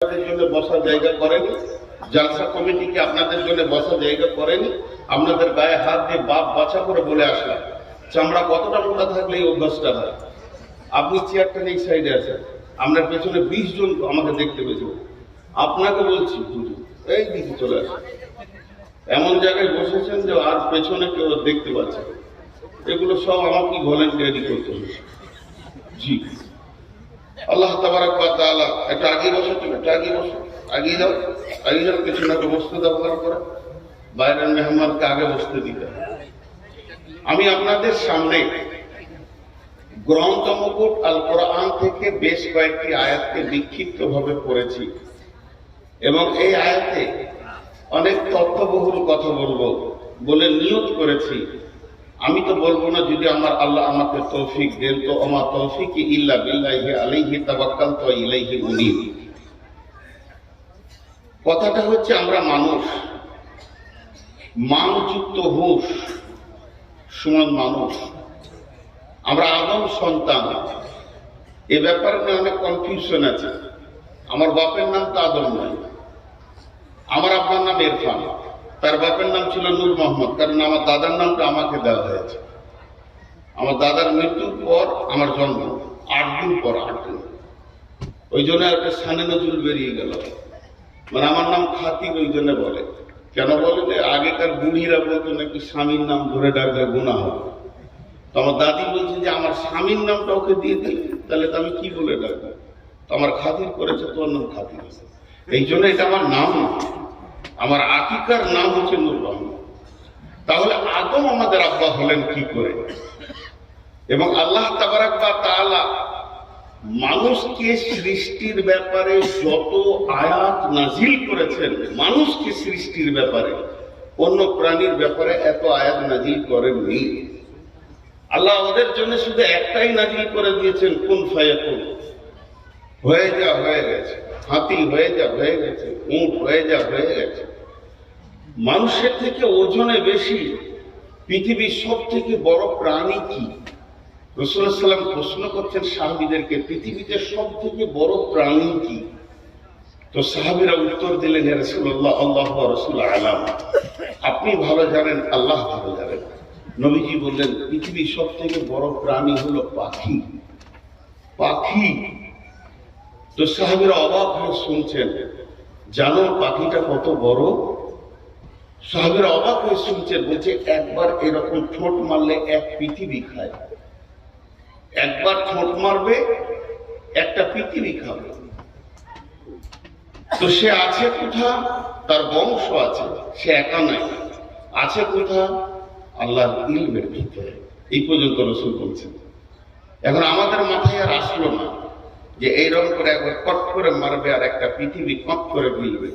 জন্য বসার জায়গা করেনি, জালসা কমিটি কি আপনাদের জন্য বসার জায়গা করেনি? আপনাদের গায়ে হাত দিয়ে বাপ বাছা করে বলে আসলাম, চামড়া কতটা মোটা থাকলে এই অভ্যাসটা হয়। আপনি চেয়ারটা এই সাইডে আছেন, আপনার পেছনে 20 জন আমাকে দেখতে পেয়েছিল। আপনাকে বলছি এই দিকে চলে আসে, এমন জায়গায় বসেছেন যে আর পেছনে কেউ দেখতে পাচ্ছে। এগুলো সব আমাকে ভলেন্টিয়ারি করতে হবে। জি, আল্লাহ তাবারাক ওয়া তাআলা একটা আগে বসে, তুমি একটা আগে বসো, আগিয়ে যাও, আগিয়ে যাও, পেছনে বসতে দাও, ভালো করে বাইরের মেহমানকে আগে বসতে দিতে। আমি আপনাদের সামনে গ্রন্থ মুকুট আল কোরআন থেকে বেশ কয়েকটি আয়াতকে বিক্ষিপ্ত ভাবে পড়েছি এবং এই আয়াতে অনেক তথ্যবহুল কথা বলবো বলে নিয়ত করেছি। আমি তো বলবো না, যদি আমার আল্লাহ আমাকে তৌফিক দেন তো। আমার তৌফিক ইল্লা বিল্লাহি আলাইহি তাওয়াক্কালতু ওয়া ইলাইহি উনীব। কথাটা হচ্ছে, আমরা মানুষ, মানযুক্ত হুঁশ সমান মানুষ, আমরা আদম সন্তান। এ ব্যাপারে অনেক কনফিউশন আছে। আমার বাপের নাম তো আদম নয়, আমার আপনার নাম ইরফান, তার বাপের নাম ছিল নূর মোহাম্মদ, কারণ আমার দাদার নামটা আমাকে দেওয়া হয়েছে। আমার দাদার মৃত্যুর পর আমার জন্ম 8 দিন পর, 8 দিন, ওই জন্য একটা সানে নজরুল বেরিয়ে গেল। মানে আমার নাম খাতির ওই জন্য বলে। কেন বলে যে আগেকার বুড়িরা বলতো নাকি স্বামীর নাম ধরে ডাকলে গুনাহ হবে। তো আমার দাদি বলছে যে আমার স্বামীর নামটা ওকে দিয়ে দিলে, তাহলে তো আমি কি বলে ডাকবো? তো আমার খাতির করেছে, তোর নাম খাতির। এই জন্য এটা আমার নাম না, আমার আকিকার নাম হচ্ছে নূর মোহাম্মদ। তাহলে আদম আমাদের আব্বা হলেন কি করে? এবং আল্লাহ তাবারাক ওয়া তাআলা মানুষকে সৃষ্টির ব্যাপারে যত আয়াত নাজিল করেছেন, মানুষকে সৃষ্টির ব্যাপারে, অন্য প্রাণীর ব্যাপারে এত আয়াত নাজিল করেননি। আল্লাহ ওদের জন্য শুধু একটাই নাজিল করে দিয়েছেন, কুন ফায়াকুন, হয়ে যা হয়ে গেছে। হাতি হয়ে যা হয়ে গেছে, উট হয়ে যা হয়ে গেছে। মানুষের থেকে ওজনে বেশি পৃথিবীর সব থেকে বড় প্রাণী কি? রাসূলুল্লাহ সাল্লাল্লাহু আলাইহি ওয়াসাল্লাম প্রশ্ন করছেন সাহাবীদেরকে, পৃথিবীতে সব থেকে বড় প্রাণী কি? তো সাহাবীরা উত্তর দিলেন, ইয়া রাসূলুল্লাহ, আল্লাহু ওয়া রাসূলুহু আ'লাম, আপনি ভালো জানেন, আল্লাহ ভালো জানেন। নবীজি বললেন, পৃথিবীর সব থেকে বড় প্রাণী হলো পাখি। পাখি। তো সাহাবীরা অবাক হয়ে শুনছেন, জানো পাখিটা কত বড়? সাহাবীরা অবাক হয়ে শুনছেন, বলছে একবার এরকম ঠোঁট মারলে এক পৃথিবী খায়। একবার ঠোঁট মারবে একটা পৃথিবী খাবে। তো সে আছে কোথা? তার বংশ আছে, সে একা নাই। আছে কোথা? আল্লাহর ইলমের ভিতরে। এই পর্যন্ত রাসূল বলছেন। এখন আমাদের মাথায় আর আসলো না যে এইরকম করে একবার কট করে মারবে আর একটা পৃথিবী কট করে মিলবে।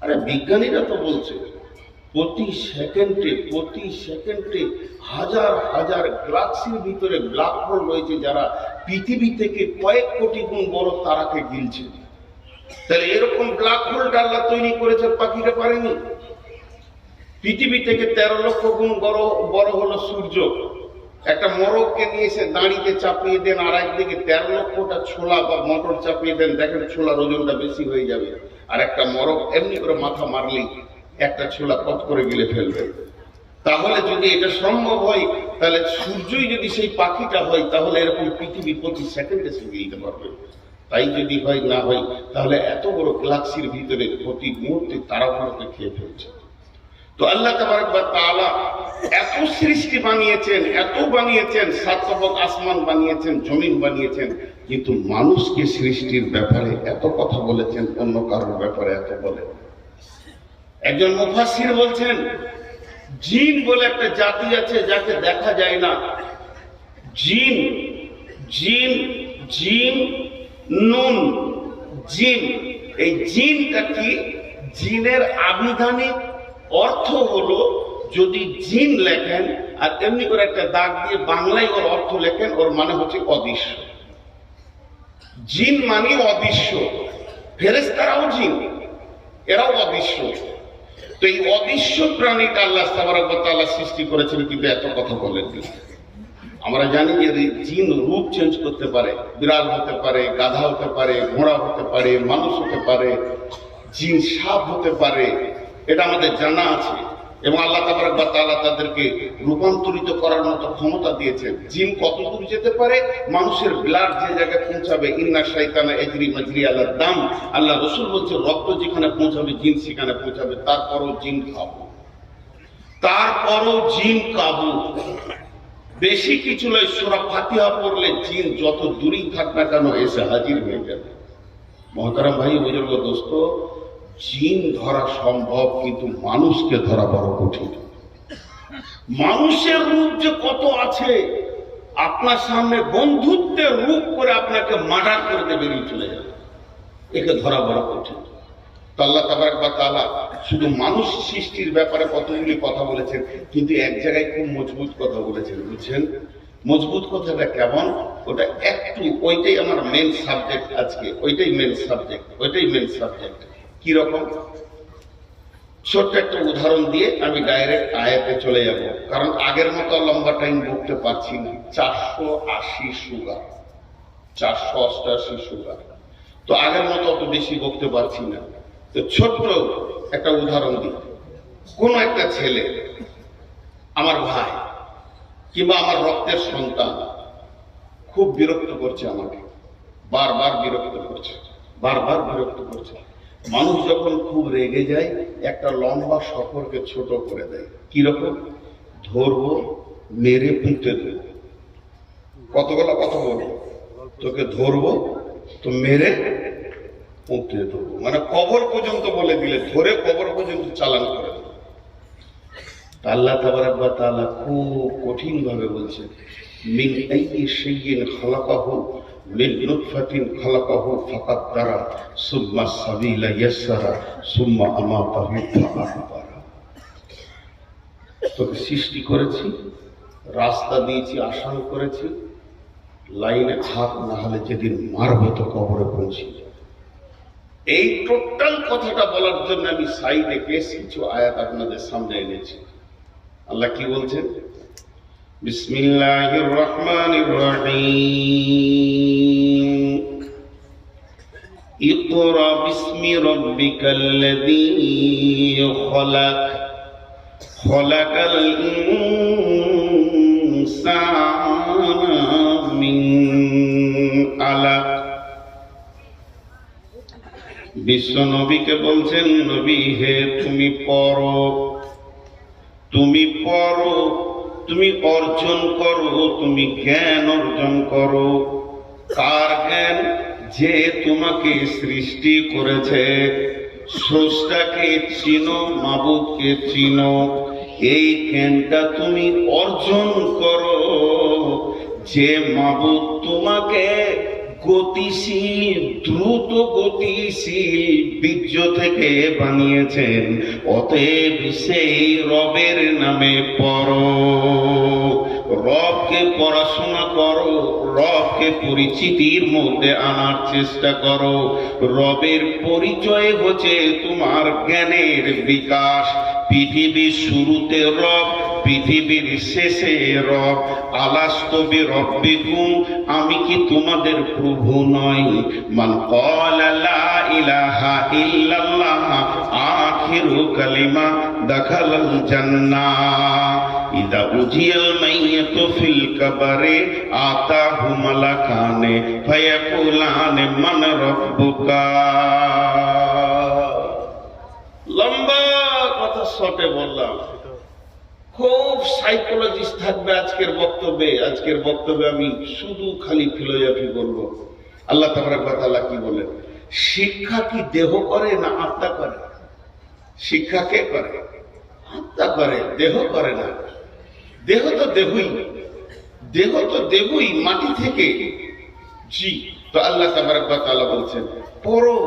আরে বিজ্ঞানীরা তো বলছে প্রতি সেকেন্ডে হাজার হাজার গ্যালাক্সির ভিতরে ব্ল্যাক হোল রয়েছে, যারা পৃথিবী থেকে কয়েক কোটি গুণ বড় তারাকে গিলছে। তাহলে এরকম ব্ল্যাক হোলটা আল্লাহ তৈরি করেছে, পাখিরা পারেনি। পৃথিবী থেকে 13 লক্ষ গুণ বড় হলো সূর্য। একটা মোরগকে নিয়ে এসে দাঁড়িতে চাপিয়ে দেন, আর একদিকে 13 লক্ষটা ছোলা বা মটর চাপিয়ে দেন, দেখেন ছোলার ওজনটা বেশি হয়ে যাবে। আর একটা মোরগ এমনি করে মাথা মারলেই একটা ছোলা কত করে গিলে ফেলবে। তাহলে যদি এটা সম্ভব হয়, তাহলে সূর্যই যদি সেই পাখিটা হয়, তাহলে এরকম পৃথিবী প্রতি সেকেন্ডে সে গিলতে পারবে। তাই যদি হয়, না হয়, তাহলে এত বড় গ্যালাক্সির ভিতরে প্রতি মুহূর্তে তারাগুলোকে খেয়ে ফেলছে। তো আল্লাহ তাবারক ওয়া তাআলা এত সৃষ্টি বানিয়েছেন, এত বানিয়েছেন, 7 তবক আসমান বানিয়েছেন, জমিন বানিয়েছেন, কিন্তু মানুষকে সৃষ্টির ব্যাপারে এত কথা বলেছেন, অন্য কারোর ব্যাপারে এত বলেন। একজন মুফাসসির বলছেন, জিন বলে একটা জাতি আছে যাকে দেখা যায় না। জিন, জিন, জিন, নুন, জিন। এই জিনটা কি? জিনের আবিধানিক অর্থ হলো, যদি জিন লেখেন আর এমনি করে একটা দাগ দিয়ে বাংলায় ওর অর্থ লেখেন, ওর মানে হচ্ছে অদৃশ্য। জিন মানে অদৃশ্য। ফেরেশতারাও জিন, এরাও অদৃশ্য। তো এই অদৃশ্য প্রাণীটা আল্লাহ তাবারক ওয়া তাআলা সৃষ্টি করেছেন, কিন্তু এত কথা বলেননি। আমরা জানি যে জিন রূপ চেঞ্জ করতে পারে, বিড়াল হতে পারে, গাধা হতে পারে, ঘোড়া হতে পারে, মানুষ হতে পারে, জিন সাপ হতে পারে, এটা আমাদের জানা আছে। এবং আল্লাহ তাবারক ওয়া তাআলা তাদেরকে রূপান্তরিত করার মতো ক্ষমতা দিয়েছেন। জিন কত দূর যেতে পারে, মানুষের ব্লাড যে জায়গায় পৌঁছাবে, ইন্না শাইতানা ইয়াজরি মাজরি আলাদ দাম, আল্লাহ রাসূল বলছে রক্ত যেখানে পৌঁছাবে জিন সেখানে পৌঁছাবে। তারপরও জিন কাবু, তারপরও জিন কাবু। বেশি কিছু নয়, সূরা ফাতিহা পড়লে জিন যত দূরেই থাক না কেন এসে হাজির হয়ে যাবে। মহতারাম ভাই বুজুর্গ দোস্ত, জিন ধরা সম্ভব, কিন্তু মানুষকে ধরা বড় কঠিন। মানুষের রূপ যে কত আছে, আপনার সামনে বন্ধুত্বের রূপ করে আপনাকে মার্ডার করে দিয়ে বেরিয়ে চলে যাবে, একে ধরা বড় কঠিন। তো আল্লাহ তাবারক ওয়া তাআলা শুধু মানুষ সৃষ্টির ব্যাপারে কতগুলি কথা বলেছেন, কিন্তু এক জায়গায় খুব মজবুত কথা বলেছেন। বুঝছেন মজবুত কথাটা কেমন? ওটা একটু, ওইটাই আমার মেন সাবজেক্ট আজকে, ওইটাই মেন সাবজেক্ট। কি রকম? ছোট্ট একটা উদাহরণ দিয়ে আমি ডাইরেক্ট আয়াতে চলে যাব, কারণ আগের মতো লম্বা টাইম বলতে পারছি না। 480 সুগার, 488 সুগার, তো আগের মতো অত বেশি বলতে পারছি না। তো ছোট্ট একটা উদাহরণ দিই। কোন একটা ছেলে, আমার ভাই কিংবা আমার রক্তের সন্তান, খুব বিরক্ত করছে আমাকে, বারবার বিরক্ত করছে। মানুষ যখন খুব রেগে যায়, একটা লম্বা সফরকে ছোট করে দেয়। কিরকম? ধরবো, মেরে পুঁতে দেবো। কতগুলো কথা বলবো, তোকে ধরবো তো মেরে পুঁতে দেবো, মানে কবর পর্যন্ত বলে দিলে, ধরে কবর পর্যন্ত চালান করে দেবো। আল্লাহ তাবারক ওয়া তাআলা খুব কঠিন ভাবে বলছেন, মিন আইয়ি শাইইন খালাকাহু মিন নুতফাতিন খালাকাহু ফাকাদ্দারা সুম্মা সাবিলা ইয়াসসারা সুম্মা আমাতাহু ফাআকবারা। তোকে সৃষ্টি করেছি, রাস্তা দিয়েছি, আসান করেছি, লাইনে থাক, না হলে যেদিন মারবো তো কবরে পৌঁছি। এই টোটাল কথাটা বলার জন্য আমি সাইডে বেশ কিছু আয়াত আপনাদের সামনে এনেছি। আল্লাহ কি বলছেন? বিসমিল্লাহির রহমানির রহিম, ইকরা বিসমি রাব্বিকাল্লাযী খলাক, খলাকাল ইনসানা মিন আলাক। বিশ্ব নবীকে বলছেন, নবী হে তুমি পড়ো, তুমি অর্জন করো, তুমি জ্ঞান অর্জন করো। কার জ্ঞান? যে তোমাকে সৃষ্টি করেছে, স্রষ্টাকে চিনো, মাবুদকে চিনো। এই জ্ঞানটা তুমি অর্জন করো, যে মাবুদ তোমাকে গতিশীল, দ্রুত গতিশীল বীর্য থেকে বানিয়েছেন। অতএব সেই রবের নামে পড়ো, রবকে পড়াশোনা করো, রবকে পরিচিতির মধ্যে আনার চেষ্টা করো। রবের পরিচয় হচ্ছে তোমার জ্ঞানের বিকাশ। পৃথিবীর শুরুতে রব, পৃথিবীর শেষে রব। আলাস্তু বিরব্বিকুম, আমি কি তোমাদের প্রভু নই? মান ক্বালা লা ইলাহা ইল্লাল্লাহ আখিরু কালিমা দাখালাল জান্নাহ। ইদা উজিয়াল মাইয়াতু ফিল কবরে আতাহু মালাকানে ফায়াকুলানে মান রাব্বুকা। লম্বা কথা শর্টে বললাম, খুব সাইকোলজিস্ট থাকবে আজকের বক্তব্যে আমি শুধু খালি ফিলোসফি বলবো। আল্লাহ তাবারক ওয়া তাআলা কি বলেন? শিক্ষা কি দেহ করে না আত্মা করে? শিক্ষা কে করে? আত্মা করে, দেহ করে না। দেহ তো দেহই মাটি থেকে। জি, তো আল্লাহ তাবারক ওয়া তাআলা বলছেন পড়ো।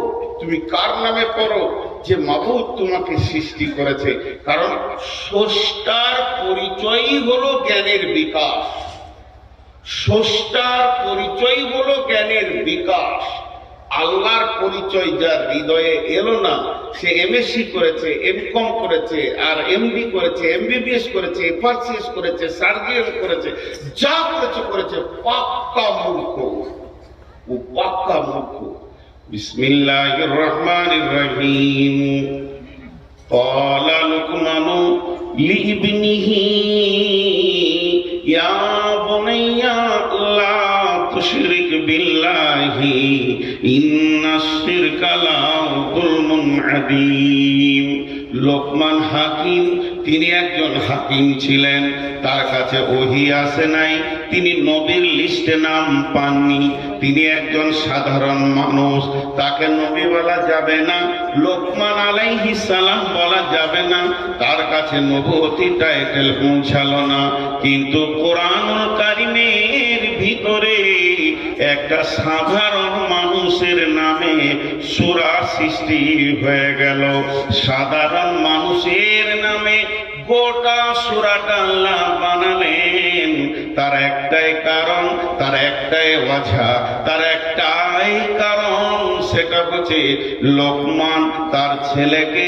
তুমি কার নামে পড়ো? যে মাবুদ তোমাকে সৃষ্টি করেছে। কারণ স্রষ্টার পরিচয়ই হলো জ্ঞানের বিকাশ। স্রষ্টার পরিচয় হলো জ্ঞানের বিকাশ। আল্লাহর পরিচয় যার হৃদয়ে এলো না, সে এমএসসি করেছে, এমকম করেছে, আর এমডি করেছে, এমবিবিএস করেছে, এফআরসিএস করেছে, সার্জিক্যাল করেছে, যা করেছে করেছে, পাক্কা মূর্খ, ও পাক্কা মূর্খ। বিসমিল্লাহির রহমানির রহিম। قال لقمان لابنه يا بني لا تشرك بالله إن الشرك لظلم عظيم। লোকমান হাকিম, তিনি একজন হাকিম ছিলেন, তার কাছে ওহী আসে নাই, তিনি নবীর লিস্টে নাম পাননি, তিনি একজন সাধারণ মানুষ, তাকে নবী বলা যাবে না, লোকমান আলাইহিস সালাম বলা যাবে না, তার কাছে নবুয়তি টাইটেল পৌঁছালো না। কিন্তু কোরআনুল কারীমের ভিতরে একটা সাধারণ মানুষের নামে সূরা সৃষ্টি হয়ে গেল। সাধারণ মানুষের নামে গোটা সূরাটা আল্লাহ বানালেন। তার একটাই কারণ, তার একটাই ওয়াজহ, তার একটাই কারণ, সেটা হচ্ছে লোকমান তার ছেলেকে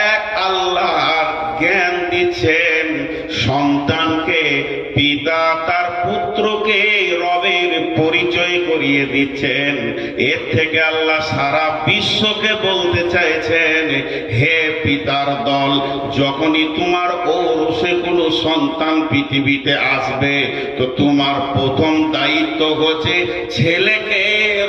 এক আল্লাহর জ্ঞান দিচ্ছেন, সন্তানকে পিতা তার পুত্রকে রবের পরিচয় করিয়ে দিচ্ছেন। এর থেকে আল্লাহ সারা বিশ্বকে বলতে চাইছেন, হে পিতার দল, যখনই তোমার ঔরসে কোনো সন্তান পৃথিবীতে আসবে, তো তোমার প্রথম দায়িত্ব হচ্ছে ছেলেকে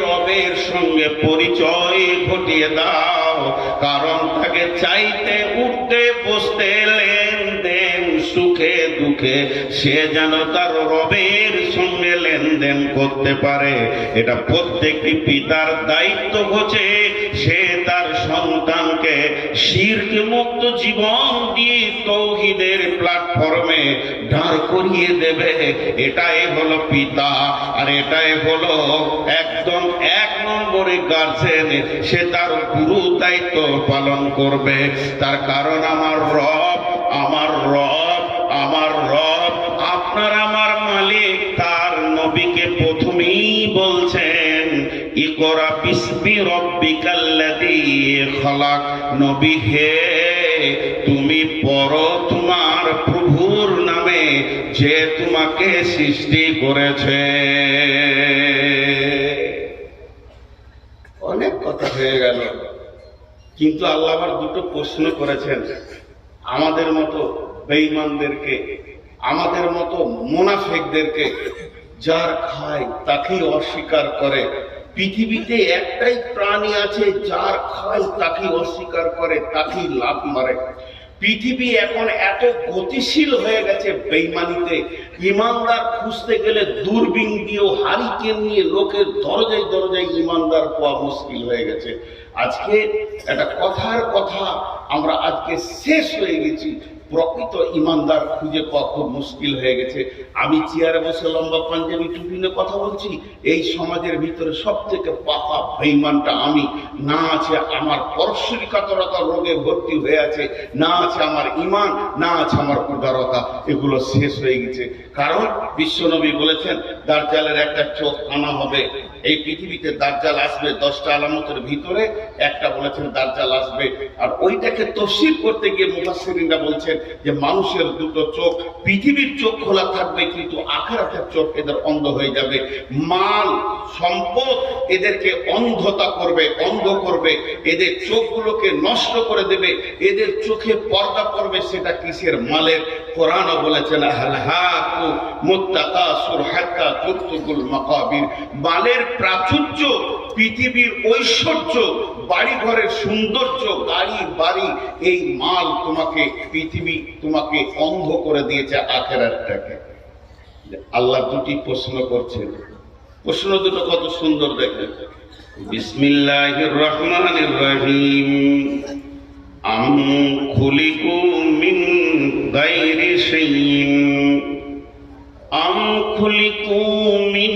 রবের সঙ্গে পরিচয় ঘটিয়ে দাও। কারণ তাকে চাইতে, উঠতে, বসতে, লেনদেন, সুখে দুঃখে সে যেন তার রবের সঙ্গে লেনদেন করতে পারে। এটা প্রত্যেকটি পিতার দায়িত্ব হচ্ছে, সে তার সন্তানকে শিরক মুক্ত জীবন দিয়ে তৌহিদের প্ল্যাটফর্মে দাঁড় করিয়ে দেবে। এটাই হলো পিতা, আর এটাই হলো একদম এক নম্বরে গার্জেন। সে তার গুরু দায়িত্ব পালন করবে। তার কারণ আমার রব, আমার রব, আমার রব, আপনার আমার মালিক, তার নবীকে প্রথমেই বলছেন, ইকরা বিসমি রব্বিকাল্লাযী খলাক। নবী হে, তুমি পড়ো তোমার প্রভুর নামে, যে তোমাকে সৃষ্টি করেছে। অনেক কথা হয়ে গেল, কিন্তু আল্লাহ আবার দুটো প্রশ্ন করেছেন আমাদের মতো বেঈমানদেরকে, আমাদের মতো মুনাফিকদেরকে। যার খায় তাকেই অস্বীকার করে। পৃথিবীতে একটাই প্রাণী আছে যার খায় তাকেই অস্বীকার করে, তাকেই লাভ মারে। পৃথিবী এখন এত গতিশীল হয়ে গেছে বেঈমানিতে, ইমানদার খুঁজতে গেলে দূরবীন দিয়েও, হারিকেন নিয়ে লোকের দরজায় দরজায় ইমানদার পাওয়া মুশকিল হয়ে গেছে। আজকে একটা কথার কথা, আমরা আজকে শেষ হয়ে গেছি, প্রকৃত ইমানদার খুঁজে পাওয়া খুব মুশকিল হয়ে গেছে। আমি চেয়ারে বসে লম্বা পাঞ্জাবি টুপি নিয়ে কথা বলছি, এই সমাজের ভিতরে সব থেকে পাকা বেঈমানটা আমি। না আছে আমার পরশ্বরিকাতরতা রোগে ভর্তি হয়ে আছে, না আছে আমার ঈমান, না আছে আমার উদারতা, এগুলো শেষ হয়ে গেছে। কারণ বিশ্বনবী বলেছেন দাজ্জালের একটা চোখ আনা হবে। এই পৃথিবীতে দাজ্জাল আসবে 10টা আলামতের ভিতরে একটা বলেছেন দাজ্জাল আসবে। আর ওইটাকে তফসীর করতে গিয়ে মুফাসসিরিনরা বলছেন যে মানুষের দুটো চোখ, পৃথিবীর চোখ খোলা থাকবে কিন্তু আখিরাতের চোখ এদের অন্ধ হয়ে যাবে। মাল সম্পদ এদেরকে অন্ধতা করবে, অন্ধ করবে, এদের চোখগুলোকে নষ্ট করে দেবে, এদের চোখে পর্দা পড়বে। সেটা কিসের? মালের। কোরআনও বলেছেন আলহাকু মুত্তাকাসুর হাত্তা তুরতুকুল মাকাবির। মালের প্রাচুর্য, পৃথিবীর ঐশ্বর্য, বাড়ি ঘরের সৌন্দর্য, গাড়ি বাড়ি, এই মাল তোমাকে, পৃথিবী তোমাকে অন্ধ করে দিয়েছে আখিরাতটাকে। আল্লাহ দুটি প্রশ্ন করছেন, প্রশ্ন দুটো কত সুন্দর দেখেন। বিসমিল্লাহির রহমানির রহিম। আম খুলিকু মিন গায়রি শাইইন, আম খুলিকু মিন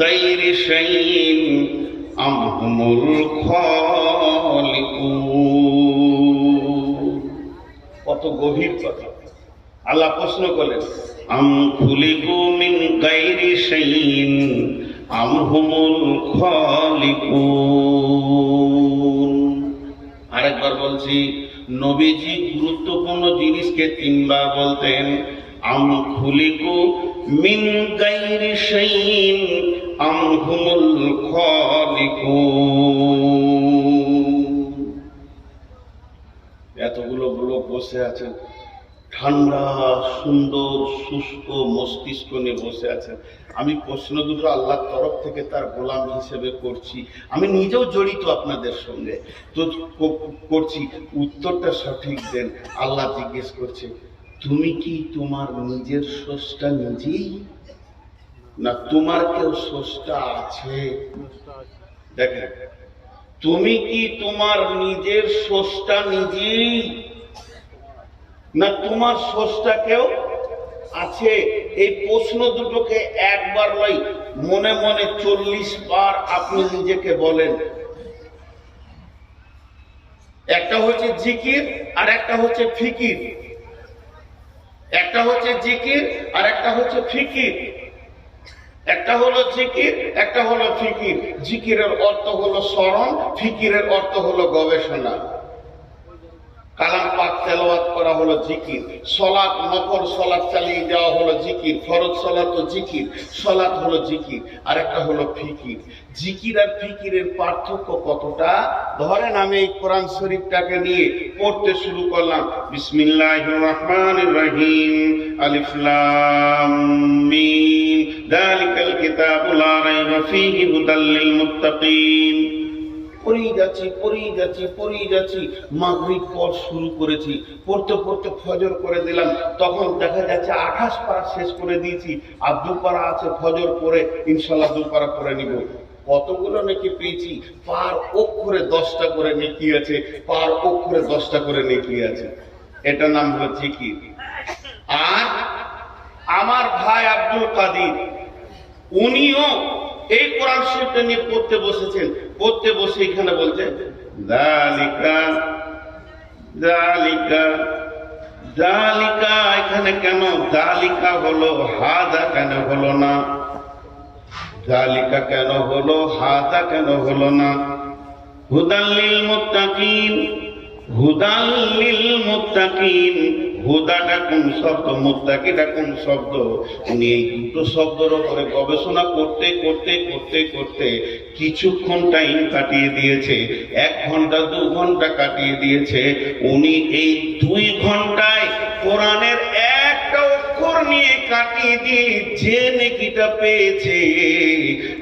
গায়রি শাইইন আম হুমুল খালিকুন। কত গভীর কথা। আল্লাহ প্রশ্ন করলেন, আম খুলিকু মিন গায়রি শাইইন আম হুমুল খালিকুন। আরেকবার বলছি, নবীজি গুরুত্বপূর্ণ জিনিসকে তিনবার বলতেন। আম খুলিকু মিন গায়রি শাইইন আম হুমুল খালিকুন। এতগুলো লোক বসে আছেন, ঠান্ডা সুন্দর শুষ্ক মস্তিষ্ক নিয়ে বসে আছেন। আমি প্রশ্ন দুটো আল্লাহর তরফ থেকে তার গোলাম হিসেবে করছি, আমি নিজেও জড়িত আপনাদের সঙ্গে তো করছি, উত্তরটা সঠিক দেন। আল্লাহ জিজ্ঞেস করছে, তুমি কি তোমার নিজের স্রষ্টা নিজেই, না তোমার কেউ স্রষ্টা আছে? দেখেন, তুমি কি তোমার নিজের স্রষ্টা নিজেই, না তোমার স্রষ্টা কেউ আছে? এই প্রশ্ন দুটোকে একবার নয়, মনে মনে 40 বার আপনি নিজেকে বলেন। একটা হচ্ছে জিকির আর একটা হচ্ছে ফিকির, একটা হচ্ছে জিকির আর একটা হচ্ছে ফিকির। একটা হলো জিকির, একটা হলো ফিকির। জিকিরের অর্থ হলো স্মরণ, ফিকিরের অর্থ হলো গবেষণা। কালাম পাক তেলাওয়াত করা হলো জিকির, সালাত নফল সালাত চালিয়ে দেওয়া হলো জিকির, ফরজ সালাত ও জিকির, সালাত হলো জিকির। আর একটা হলো ফিকির। জিকির আর ফিকিরের পার্থক্য কতটা? ধরেন আমি এই কোরআন শরীফটাকে নিয়ে পড়তে শুরু করলাম, বিসমিল্লাহির রহমানির রহিম, আলিফ লাম মিম, যালিকাল কিতাবু লা রাইবা ফীহি হুদাল লিল মুত্তাকিন। পড়েই যাচ্ছি, মাগরিব পর শুরু করেছি, পড়তে পড়তে ফজর করে দিলাম। তখন দেখা যাচ্ছে 28 পারা শেষ করে দিয়েছি, আর 2 পারা আছে ফজর পরে, ইনশাল্লাহ 2 পারা পরে নিব। কতগুলো নেকি পেয়েছি? পার অক্ষরে 10টা করে নেকি আছে, পার অক্ষরে 10টা করে নেকি আছে। এটা নাম হলো জিকির। আর আমার ভাই আব্দুল কাদির, উনিও এই কোরআন শরীফটা নিয়ে পড়তে বসেছেন। পড়তে বসে এখানে বলছেন, যালিকা যালিকা যালিকা। এখানে কেন যালিকা হলো, হাদা কেন হলো না? যালিকা কেন হলো, হাদা কেন হলো না? হুদাল লিল মুত্তাকিন, হুদাল লিল মুত্তাকিন। হুদাটা কোন শব্দ, মুত্তাকিটা কোন শব্দ? উনি এই দুটো শব্দের উপরে গবেষণা করতে করতে করতে করতে কিছুক্ষণ টাইম কাটিয়ে দিয়েছে। 1 ঘন্টা 2 ঘন্টা কাটিয়ে দিয়েছে। উনি এই 2 ঘন্টায় কোরআনের একটা অক্ষর নিয়ে কাটিয়ে দিয়ে যে নেকিটা পেয়েছে,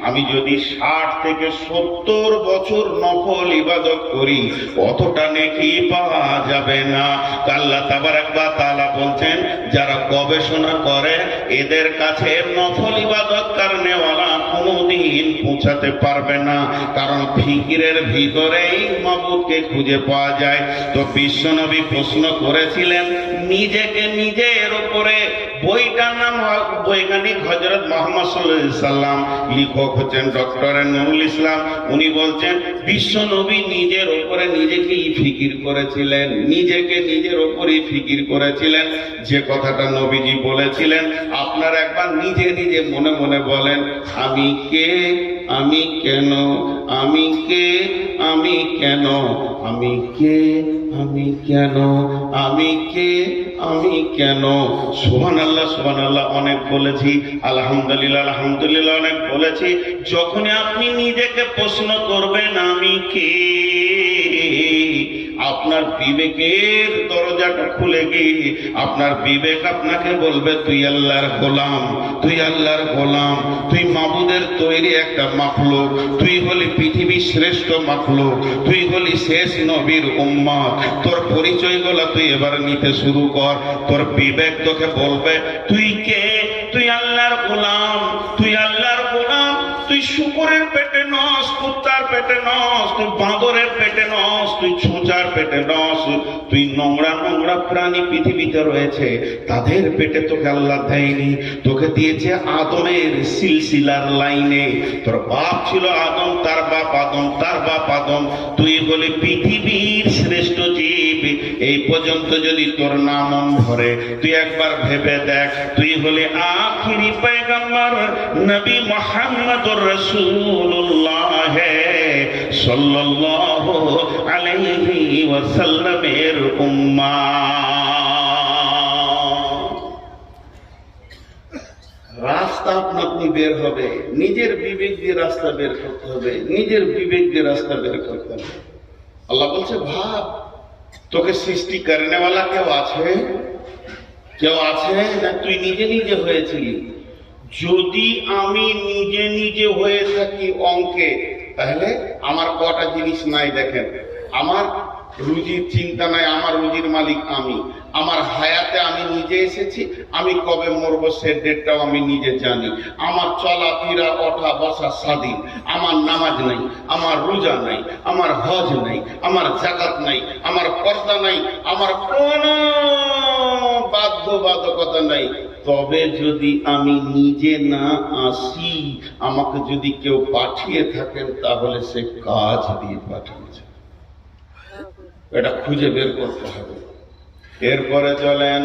আমি যদি 60 থেকে 70 বছর নফল ইবাদত করি অতটা নেকি পাওয়া যাবে না। আল্লাহ তাবারাক ওয়া তাআলা বলছেন, যারা গবেষণা করে এদের কাছে নফল ইবাদত করনেওয়ালা কোনোদিন পৌঁছাতে পারবে না, কারণ ফিকিরের ভিতরেই মাবুদকে খুঁজে পাওয়া যায়। তো বিশ্বনবী প্রশ্ন করেছিলেন নিজেকে নিজের উপরে। বইটার নাম বৈজ্ঞানিক হযরত মুহাম্মদ সাল্লাল্লাহু আলাইহি সাল্লাম, লেখক হচ্ছেন ডক্টর নুরুল ইসলাম। উনি বলছেন বিশ্বনবী নিজের উপরে নিজেকেই ফিকির করেছিলেন, নিজেকে নিজের উপরেই ফিকির করেছিলেন। যে কথাটা নবীজি বলেছিলেন, আপনারা একবার নিজে নিজে মনে মনে বলেন, আমি কে, আমি কেন, আমি কে, আমি কেন, আমি কে, আমি কেন, আমি কে, আমি কেন। সুবহানাল্লাহ সুবহানাল্লাহ অনেক বলেছি, আলহামদুলিল্লাহ আলহামদুলিল্লাহ অনেক বলেছি। যখনই আপনি নিজেকে প্রশ্ন করবেন আমি কে, আপনার বিবেকের দরজাটা খুলে গিয়ে আপনার বিবেক আপনাকে বলবে, তুই আল্লাহর গোলাম, তুই আল্লাহর গোলাম, তুই মাবুদের তৈরি একটা মাখলুক, তুই হলি পৃথিবীর শ্রেষ্ঠ মাখলুক, তুই হলি শেষ নবীর উম্মত। তোর পরিচয়গুলো তুই এবার নিতে শুরু কর। তোর বিবেক তোকে বলবে তুই কে, তুই আল্লাহর গোলাম, তুই আল্লাহর গোলাম। তুই শুকরের পেটে নস, কুত্তার পেটে নস, তুই বাঁদরের পেটে নস, তুই ছোঁচার পেটে নস, তুই নোংরা নোংরা প্রাণী পৃথিবীতে রয়েছে তাদের পেটে তোকে আল্লাহ দেয়নি, তোকে দিয়েছে আদমের সিলসিলার লাইনে। তোর বাপ ছিল আদম, তার বাপ আদম, তার বাপ আদম। তুই বলে পৃথিবীর শ্রেষ্ঠ জীব। এই পর্যন্ত যদি তোর নাম ধরে তুই একবার ভেবে দেখ, তুই হলে আখিরি পয়গম্বর নবী মুহাম্মদুর রাসূলুল্লাহ সাল্লাল্লাহু আলাইহি ওয়াসাল্লামের উম্মাহ। রাস্তা আপনি বের হবে, নিজের বিবেক দিয়ে রাস্তা বের করতে হবে, নিজের বিবেক দিয়ে রাস্তা বের করতে হবে। আল্লাহ বলছে ভাব, তোকে সৃষ্টি করনেওয়ালা কেউ আছে? কেউ আছে না তুই নিজে নিজে হয়েছিলি? যদি আমি নিজে নিজে হয়ে থাকি অঙ্কে, তাহলে আমার কটা জিনিস নাই দেখেন। আমার রুজির চিন্তা নাই, আমার রুজির মালিক আমি। আমার হায়াতে আমি নিজে এসেছি, আমি কবে মরবো সে ডেটটাও আমি নিজে জানি। আমার চলাফেরা ওঠা বসা স্বাধীন। আমার নামাজ নাই, আমার রোজা নাই, আমার হজ নাই, আমার যাকাত নাই, আমার পর্দা নাই, আমার কোনো বাধ্যবাধকতা নাই। তবে যদি আমি নিজে না আসি, আমাকে যদি কেউ পাঠিয়ে থাকেন, তাহলে সে কাজ দিয়ে পাঠিয়েছে, এটা খুঁজে বের করতে হবে। এরপরে চলেন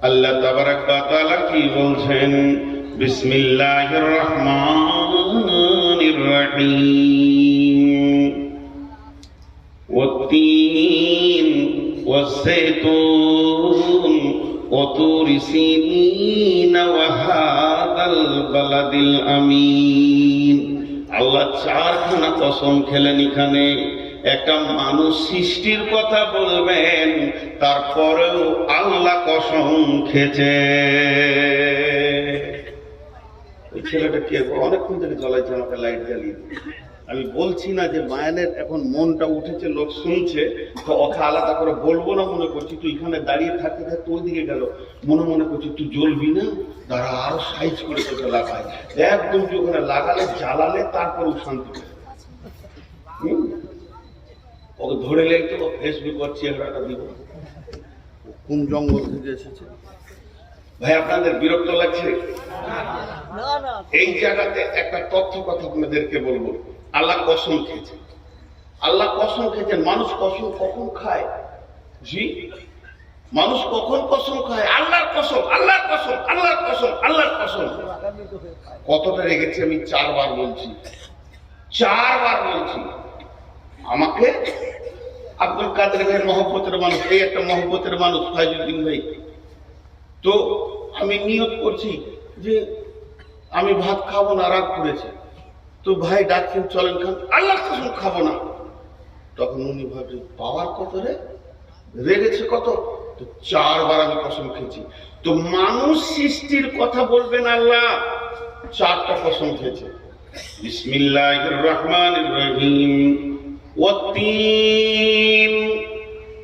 আল্লাহ তাবারাক ওয়া তাআলা কি বলছেন, বিসমিল্লাহির রহমানির রহিম, ওয়াত-তিন ওয়াজ-যাইতুন وطور سينين وهذا البلد الأمين। আল্লাহ চারখানা কসম খেলেন এখানে। একটা মানুষ সৃষ্টির কথা বলবেন, তারপরেও আল্লাহ কসম খেয়েছে। ওই ছেলেটা কে অনেকক্ষণ থেকে জ্বলাইছে, আমাকে লাইট জ্বালিয়ে। আমি বলছি না যে মায়ানের এখন মনটা উঠেছে, লোক শুনছে, তো ওকে আলাদা করে বলবো না মনে করছি। তুই এখানে দাঁড়িয়ে থাকতে থাকতে ওই দিকে গেল, মনে করছি তুই জ্বলবি না, তারা আরো সাইজ করে তোকে লাগায়। একদম তুই ওখানে লাগালে, জ্বালালে, তারপরে শান্তি পায়। ওকে ধরে লেগে তো ফেসবুক আর চেহারাটা দিব, কোন জঙ্গল থেকে এসেছে। ভাই আপনাদের বিরক্ত লাগছে? এই জায়গাতে একটা তথ্য কথা আপনাদেরকে বলবো। আল্লাহ কসম খেয়েছে, আল্লাহ কসম খেয়েছেন। মানুষ কসম কখন খায়? জি, মানুষ কখন কসম খায়? আল্লাহর কসম, আল্লাহর কসম, আল্লাহর কসম, আল্লাহর কসম। কতটা রেগেছি আমি? 4 বার বলছি, 4 বার বলছি। আমাকে আব্দুল কাদের ভাইয়ের মহব্বতের মানুষ, এই একটা মহব্বতের মানুষ ফাইজুদ্দিন ভাই। তো আমি নিয়ত করছি যে আমি ভাত খাবো না, রাগ করেছে। তো ভাই ডাকছেন চলেন খান, আল্লাহর কসম খাবো না। তখন উনি ভাবছেন পাওয়ার কত রে, রেগেছে কত। তো 4 বার আমি কসম খেয়েছি। তো মানুষ সৃষ্টির কথা বলবেন আল্লাহ, 4টা কসম খেয়েছে। বিসমিল্লাহির রহমানির রহিম, ওয়াত-তিন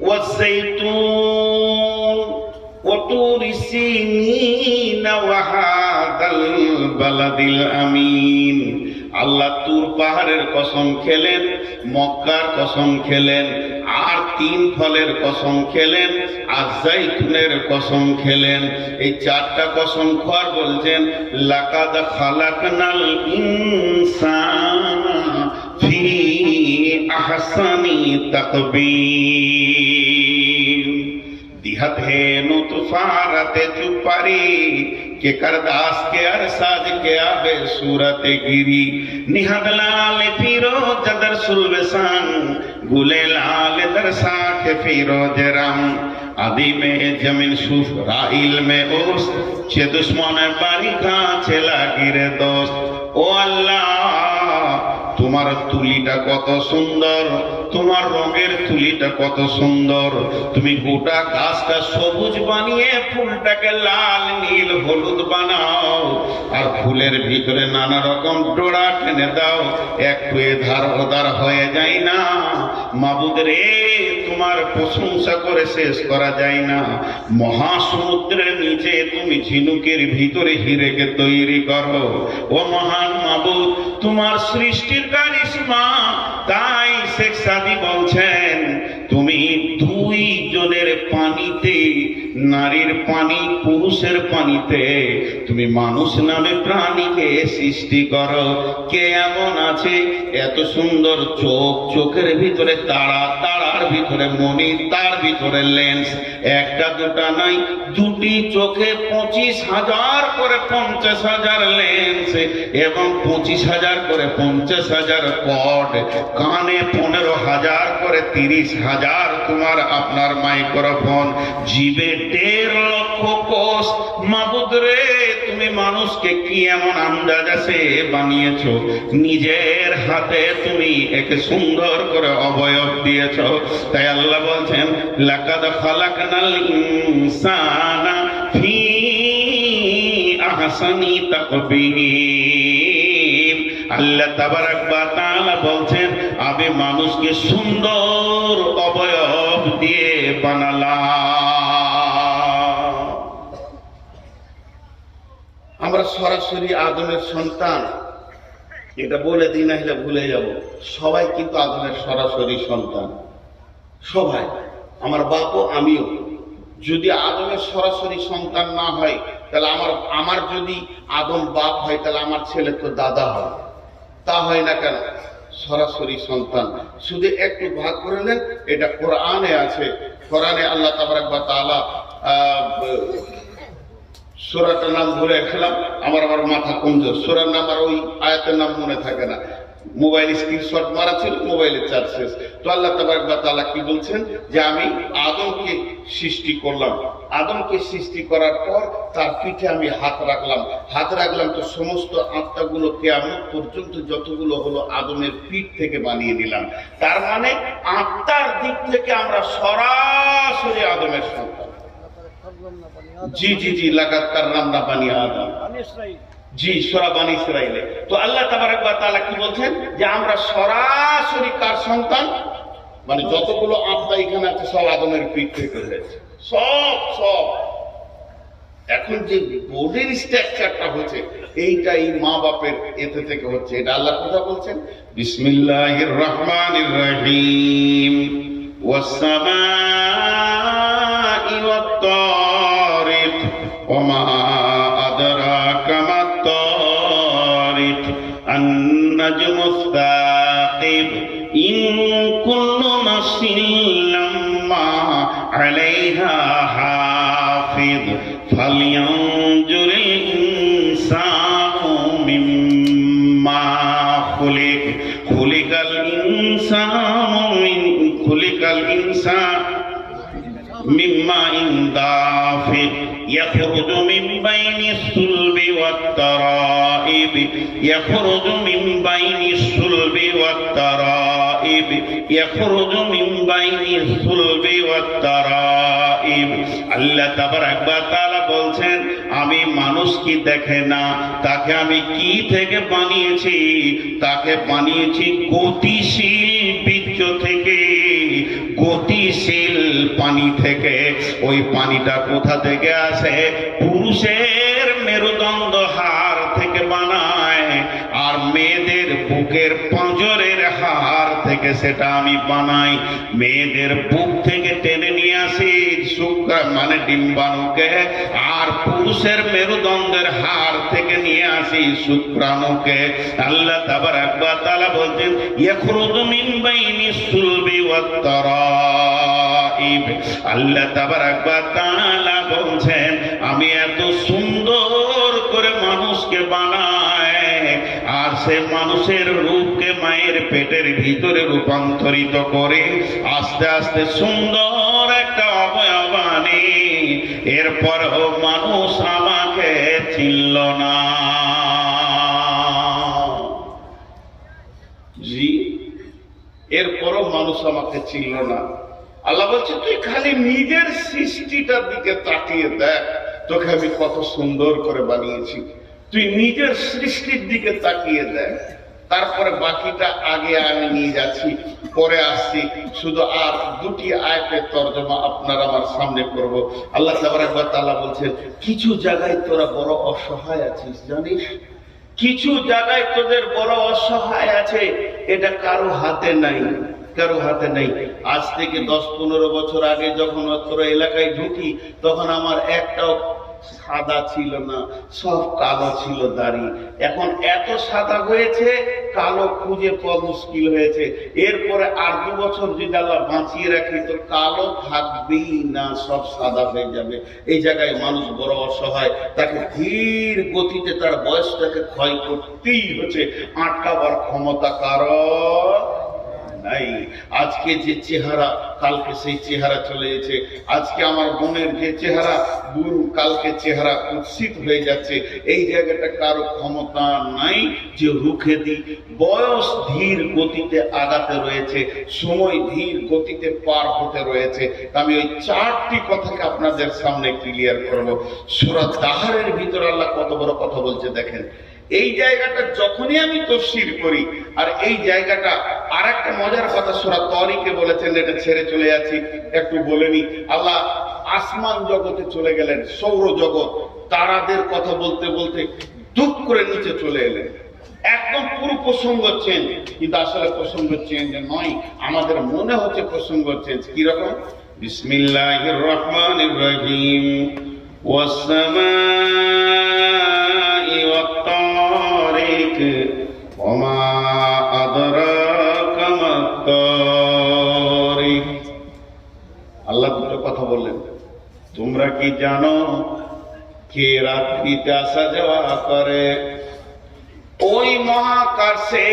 ওয়াজ-যাইতুন ওয়াতুর সিনিন ওয়া হাদাল বালাদিল আমিন। আল্লাহ তুর পাহাড়ের কসম খেলেন, মক্কার কসম খেলেন, আর 3 ফলের কসম খেলেন, আর জাইতুনের কসম খেলেন। এই 4টা কসম খোয়ার বলছেন লাকাদ খালাকনাল ইনসানা ফি আহসানি তাকবীর। दिहत है नुतफारते चुपारी के करदास के अरसाज के आबे सूरत गिरी निहद लाल फिरोज दर सुलबसान गुले लाल दर साख फिरोज राम आदि में जमीन सुफ राइल में ओस चे दुश्मन बारी का चला गिरे दोस्त ओ अल्लाह তোমার তুলিটা কত সুন্দর, তোমার রঙের তুলিটা কত সুন্দর। তুমি গোটা গাছটা সবুজ বানিয়ে ফুলটাকে লাল নীল হলুদ বানাও, আর ফুলের ভিতরে নানা রকম ডোরা টেনে দাও, একটু এধার ওধার হয়ে যায় না। মাবুদ রে, তোমার প্রশংসা করে শেষ করা যায় না। মহাসমুদ্রের নিচে তুমি ঝিনুকের ভিতরে হিরেকে তৈরি করো। ও মহান মাবুদ, তোমার সৃষ্টির কারিশমা। তাই শেখ সাদি বলছেন তুমি 2 জনের পানিতে, নারীর পানি পুরুষের পানিতে তুমি মানুষ নামে প্রাণীকে সৃষ্টি করো। কে এমন আছে এত সুন্দর চোখ, চোখের ভিতরে তারা, তারার ভিতরে মণি, তার ভিতরে লেন্স, একটা দুটা নাই, দুটি চোখে 25,000 করে 50,000 লেন্স এবং 25,000 করে 50,000 কর্ড, কানে 15,000 করে 30,000 তোমার আপনার মাইক্রোফোন, জিভে 1.5 লক্ষ কোষ। মাবুদ রে, তুমি মানুষকে কি এমন আন্দাজে বানিয়েছো? নিজের হাতে তুমি একে সুন্দর করে অবয়ব দিয়েছো। তাই আল্লাহ বলছেন লাকাদ খালাকনাল ইনসানা ফি আহসানি তাকবীর। আল্লাহ তাবারাক ওয়া তাআলা বলছেন আমি মানুষকে সুন্দর অবয়ব দিয়ে বানালাম। আমরা সরাসরি আদমের সন্তান, এটা বলে দিই না হলে ভুলে যাব। সবাই কিন্তু আদমের সরাসরি সন্তান, সবাই, আমার বাপও আমিও। যদি আদমের সরাসরি সন্তান না হয় তাহলে আমার যদি আদম বাপ হয় তাহলে আমার ছেলে তো দাদা হয়। তা হয় না কেন? সরাসরি সন্তান। শুধু একটু ভাগ করে নেন, এটা কোরআনে আছে। কোরআনে আল্লাহ তাবারাক ওয়া তাআলা সূরাটার নাম ভুলে গেলাম, আমার মাথা কমজোর। সূরার নাম আর ওই আয়াতের নাম মনে থাকে না, মোবাইল স্ক্রিনশট মারা ছিল, মোবাইলের চার্জ শেষ। তো আল্লাহ তাবারাক ওয়া তাআলা কি বলছেন যে আমি আদমকে সৃষ্টি করলাম। আদমকে সৃষ্টি করার পর তার পিঠে আমি হাত রাখলাম তো সমস্ত আত্মাগুলো কিয়ামত পর্যন্ত যতগুলো হলো আদমের পিঠ থেকে বানিয়ে দিলাম। তার মানে আত্মার দিক থেকে আমরা সরাসরি আদমের সন্তান। জি জি জি, লাকাদ কাররামনা বানি আদম, জি সূরা বানী ইসরাঈলে। তো আল্লাহ তাবারাক ওয়া তাআলা কি বলছেন যে আমরা সরাসরি কার সন্তান? মানে যতগুলো আত্মা এখানে আছে সব আদমের পিঠ থেকে হয়েছে, সব। এখন যে বডির স্ট্রাকচারটা হচ্ছে এইটাই মা বাপের এতে থেকে হচ্ছে। এটা আল্লাহ কথা বলছেন বিসমিল্লাহির রহমানির রহিম ওয়াস সামাই ওয়াত তারিক ওয়া মা আদরাকা মাত তারিক আন-নাজমুস সাকিব ইন কুল্লু নাফসিন লাম্মা আলাইহা হাফিজ ফালইয়ানজুরিল ইনসানু মিম্মা খুলিকাল ইনসানু মিম্মা দাফিক ইয়াখরুজু মিন বাইনিস সুলবি ওয়াত তারাইব ইয়াখরুজু মিন বাইনিস সুলবি ওয়াত তারাইব ইয়াখরুজু মিন বাইনিস সুলবি ওয়াত তারাইব। আল্লাহ তাবারাক ওয়া তাআলা বলছেন আমি মানুষ কি দেখে না, তাকে আমি কি থেকে বানিয়েছি? তাকে বানিয়েছি গতিশীল বীর্য থেকে, গতিশীল পানি থেকে। ওই পানিটা কোথা থেকে আসে? পুরুষের মেরুদণ্ড হাড় থেকে বানায়, আর মেয়েদের বুকের পাঁজরের হাড় থেকে সেটা আমি বানাই। মেয়েদের বুক থেকে টেনে নিয়ে আসি মানে ডিম্বাণুকে, আর পুরুষের মেরুদণ্ডের হাড় থেকে নিয়ে আসি শুক্রাণুকে। আল্লাহ তাবারাক ওয়া তাআলা বলছেন ইয়াখরুজু মিন বাইনিস সুলবি ওয়াত তারাইব। আল্লাহ তাবারাক ওয়া তাআলা বলছেন আমি এত সুন্দর করে মানুষকে বানাই, আর সে মানুষের রূপকে মায়ের পেটের ভিতরে রূপান্তরিত করে আস্তে আস্তে সুন্দর একটা অবয়ব আনি। এরপরও মানুষ আমাকে চিনল না। জি, এরপরও মানুষ আমাকে চিনল না। আল্লাহ বলছে তুই খালি নিজের সৃষ্টিটার দিকে তাকিয়ে দেখ, তোকে আমি কত সুন্দর করে বানিয়েছি। তুই নিজের সৃষ্টির দিকে তাকিয়ে দেখ, তারপরে বাকিটা আগে আমি নিয়ে যাচ্ছি, পরে আসছি। শুধু আর দুটি আয়াতের তরজমা আপনার আমার সামনে করব। আল্লাহ তাবারাক ওয়া তাআলা বলছেন কিছু জায়গায় তোরা বড় অসহায় আছিস জানিস, কিছু জায়গায় তোদের বড় অসহায় আছে, এটা কারো হাতে নাই। কারো হাতে নেই। আজ থেকে 10-15 বছর আগে যখন অত্র এলাকায় ঢুকি তখন আমার একটাও সাদা ছিল না, সব কালো ছিল দাড়ি। এখন এত সাদা হয়েছে, কালো খুঁজে পাওয়া মুশকিল হয়েছে। এরপরে আর 2 বছর যদি আল্লাহ বাঁচিয়ে রাখি তো কালো থাকবেই না, সব সাদা হয়ে যাবে। এই জায়গায় মানুষ বড় অসহায়, তাকে ধীর গতিতে তার বয়সটাকে ক্ষয় করতেই হচ্ছে, আটকাবার ক্ষমতা কারো নাই। আজকে যে চেহারা, কালকে সেই চেহারা চলে গেছে। আজকে আমার বোনের যে চেহারা, বোন কালকে চেহারা কুৎসিত হয়ে যাচ্ছে। এই জায়গাটা কারো ক্ষমতা নাই যে রুখে দিই। বয়স ধীর গতিতে আগাতে রয়েছে, সময় ধীর গতিতে পার হতে রয়েছে। আমি ওই 4টি কথাকে আপনাদের সামনে ক্লিয়ার করব। সূরা দাহরের ভিতর আল্লাহ কত বড় কথা বলছে দেখেন। এই জায়গাটা যখনই আমি তাফসীর করি, আর এই জায়গাটা আর একটা মজার কথা সূরা তারিকে বলেছেন, এটা ছেড়ে চলে যাচ্ছি, একটু বলে নি। আল্লাহ আসমান জগতে চলে গেলেন, সৌর জগৎ, তারাদের কথা বলতে বলতে দুপ করে নিচে চলে এলেন। একদম পুরো প্রসঙ্গ চেঞ্জ, কিন্তু আসলে প্রসঙ্গ চেঞ্জ নয়, আমাদের মনে হচ্ছে প্রসঙ্গ চেঞ্জ। কিরকম? বিসমিল্লাহির রহমানির রহিম। ওয়াস-সামাই ওয়াত-তারিক ওয়া মা আদরাকা মাত-তারিক। আল্লাহ দুটো কথা বললেন। তোমরা কি জানো কে রাত্রিতে আসা যাওয়া করে? ওই মহাকাশে